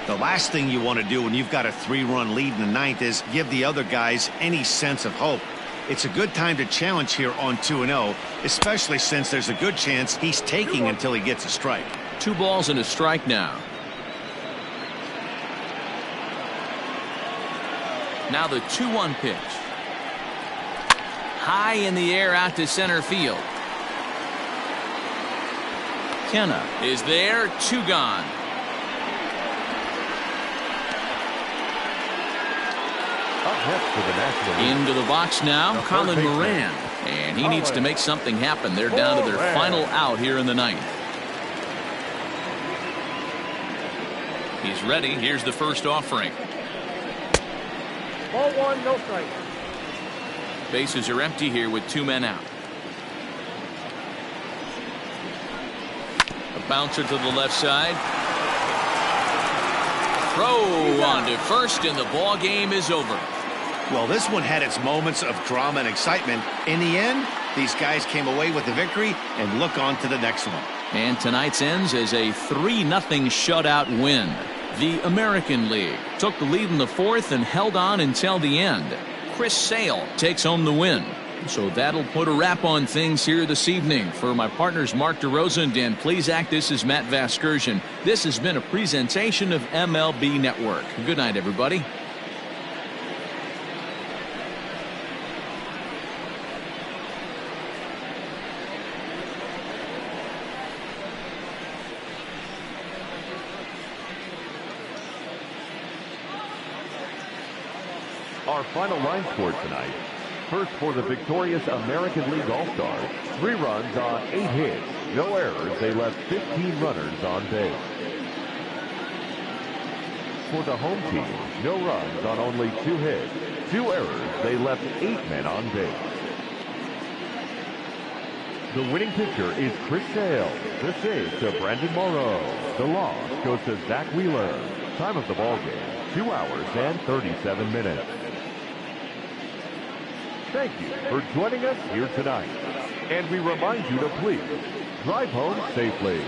The last thing you want to do when you've got a 3-run lead in the 9th is give the other guys any sense of hope. It's a good time to challenge here on 2-0, especially since there's a good chance he's taking until he gets a strike. 2 balls and a strike now. Now the 2-1 pitch. High in the air out to center field. Kenta is there, 2 gone. Up next for the National League. Into the box now, Colin Moran. And he needs to make something happen. They're down to their final out here in the 9th. He's ready. Here's the first offering. Ball 1, no strike. Bases are empty here with 2 men out. A bouncer to the left side. Throw on to first, and the ball game is over. Well, this one had its moments of drama and excitement. In the end, these guys came away with the victory and look on to the next one. And tonight's ends as a 3-0 shutout win. The American League took the lead in the 4th and held on until the end. Chris Sale takes home the win. So that'll put a wrap on things here this evening. For my partners Mark DeRosa and Dan Plesac, this is Matt Vasgersian. This has been a presentation of MLB Network. Good night, everybody. Our final line score tonight. First for the victorious American League All-Stars. 3 runs on 8 hits. No errors. They left 15 runners on base. For the home team, no runs on only 2 hits. 2 errors. They left 8 men on base. The winning pitcher is Chris Sale. The save to Brandon Morrow. The loss goes to Zach Wheeler. Time of the ball game, 2 hours and 37 minutes. Thank you for joining us here tonight. And we remind you to please drive home safely.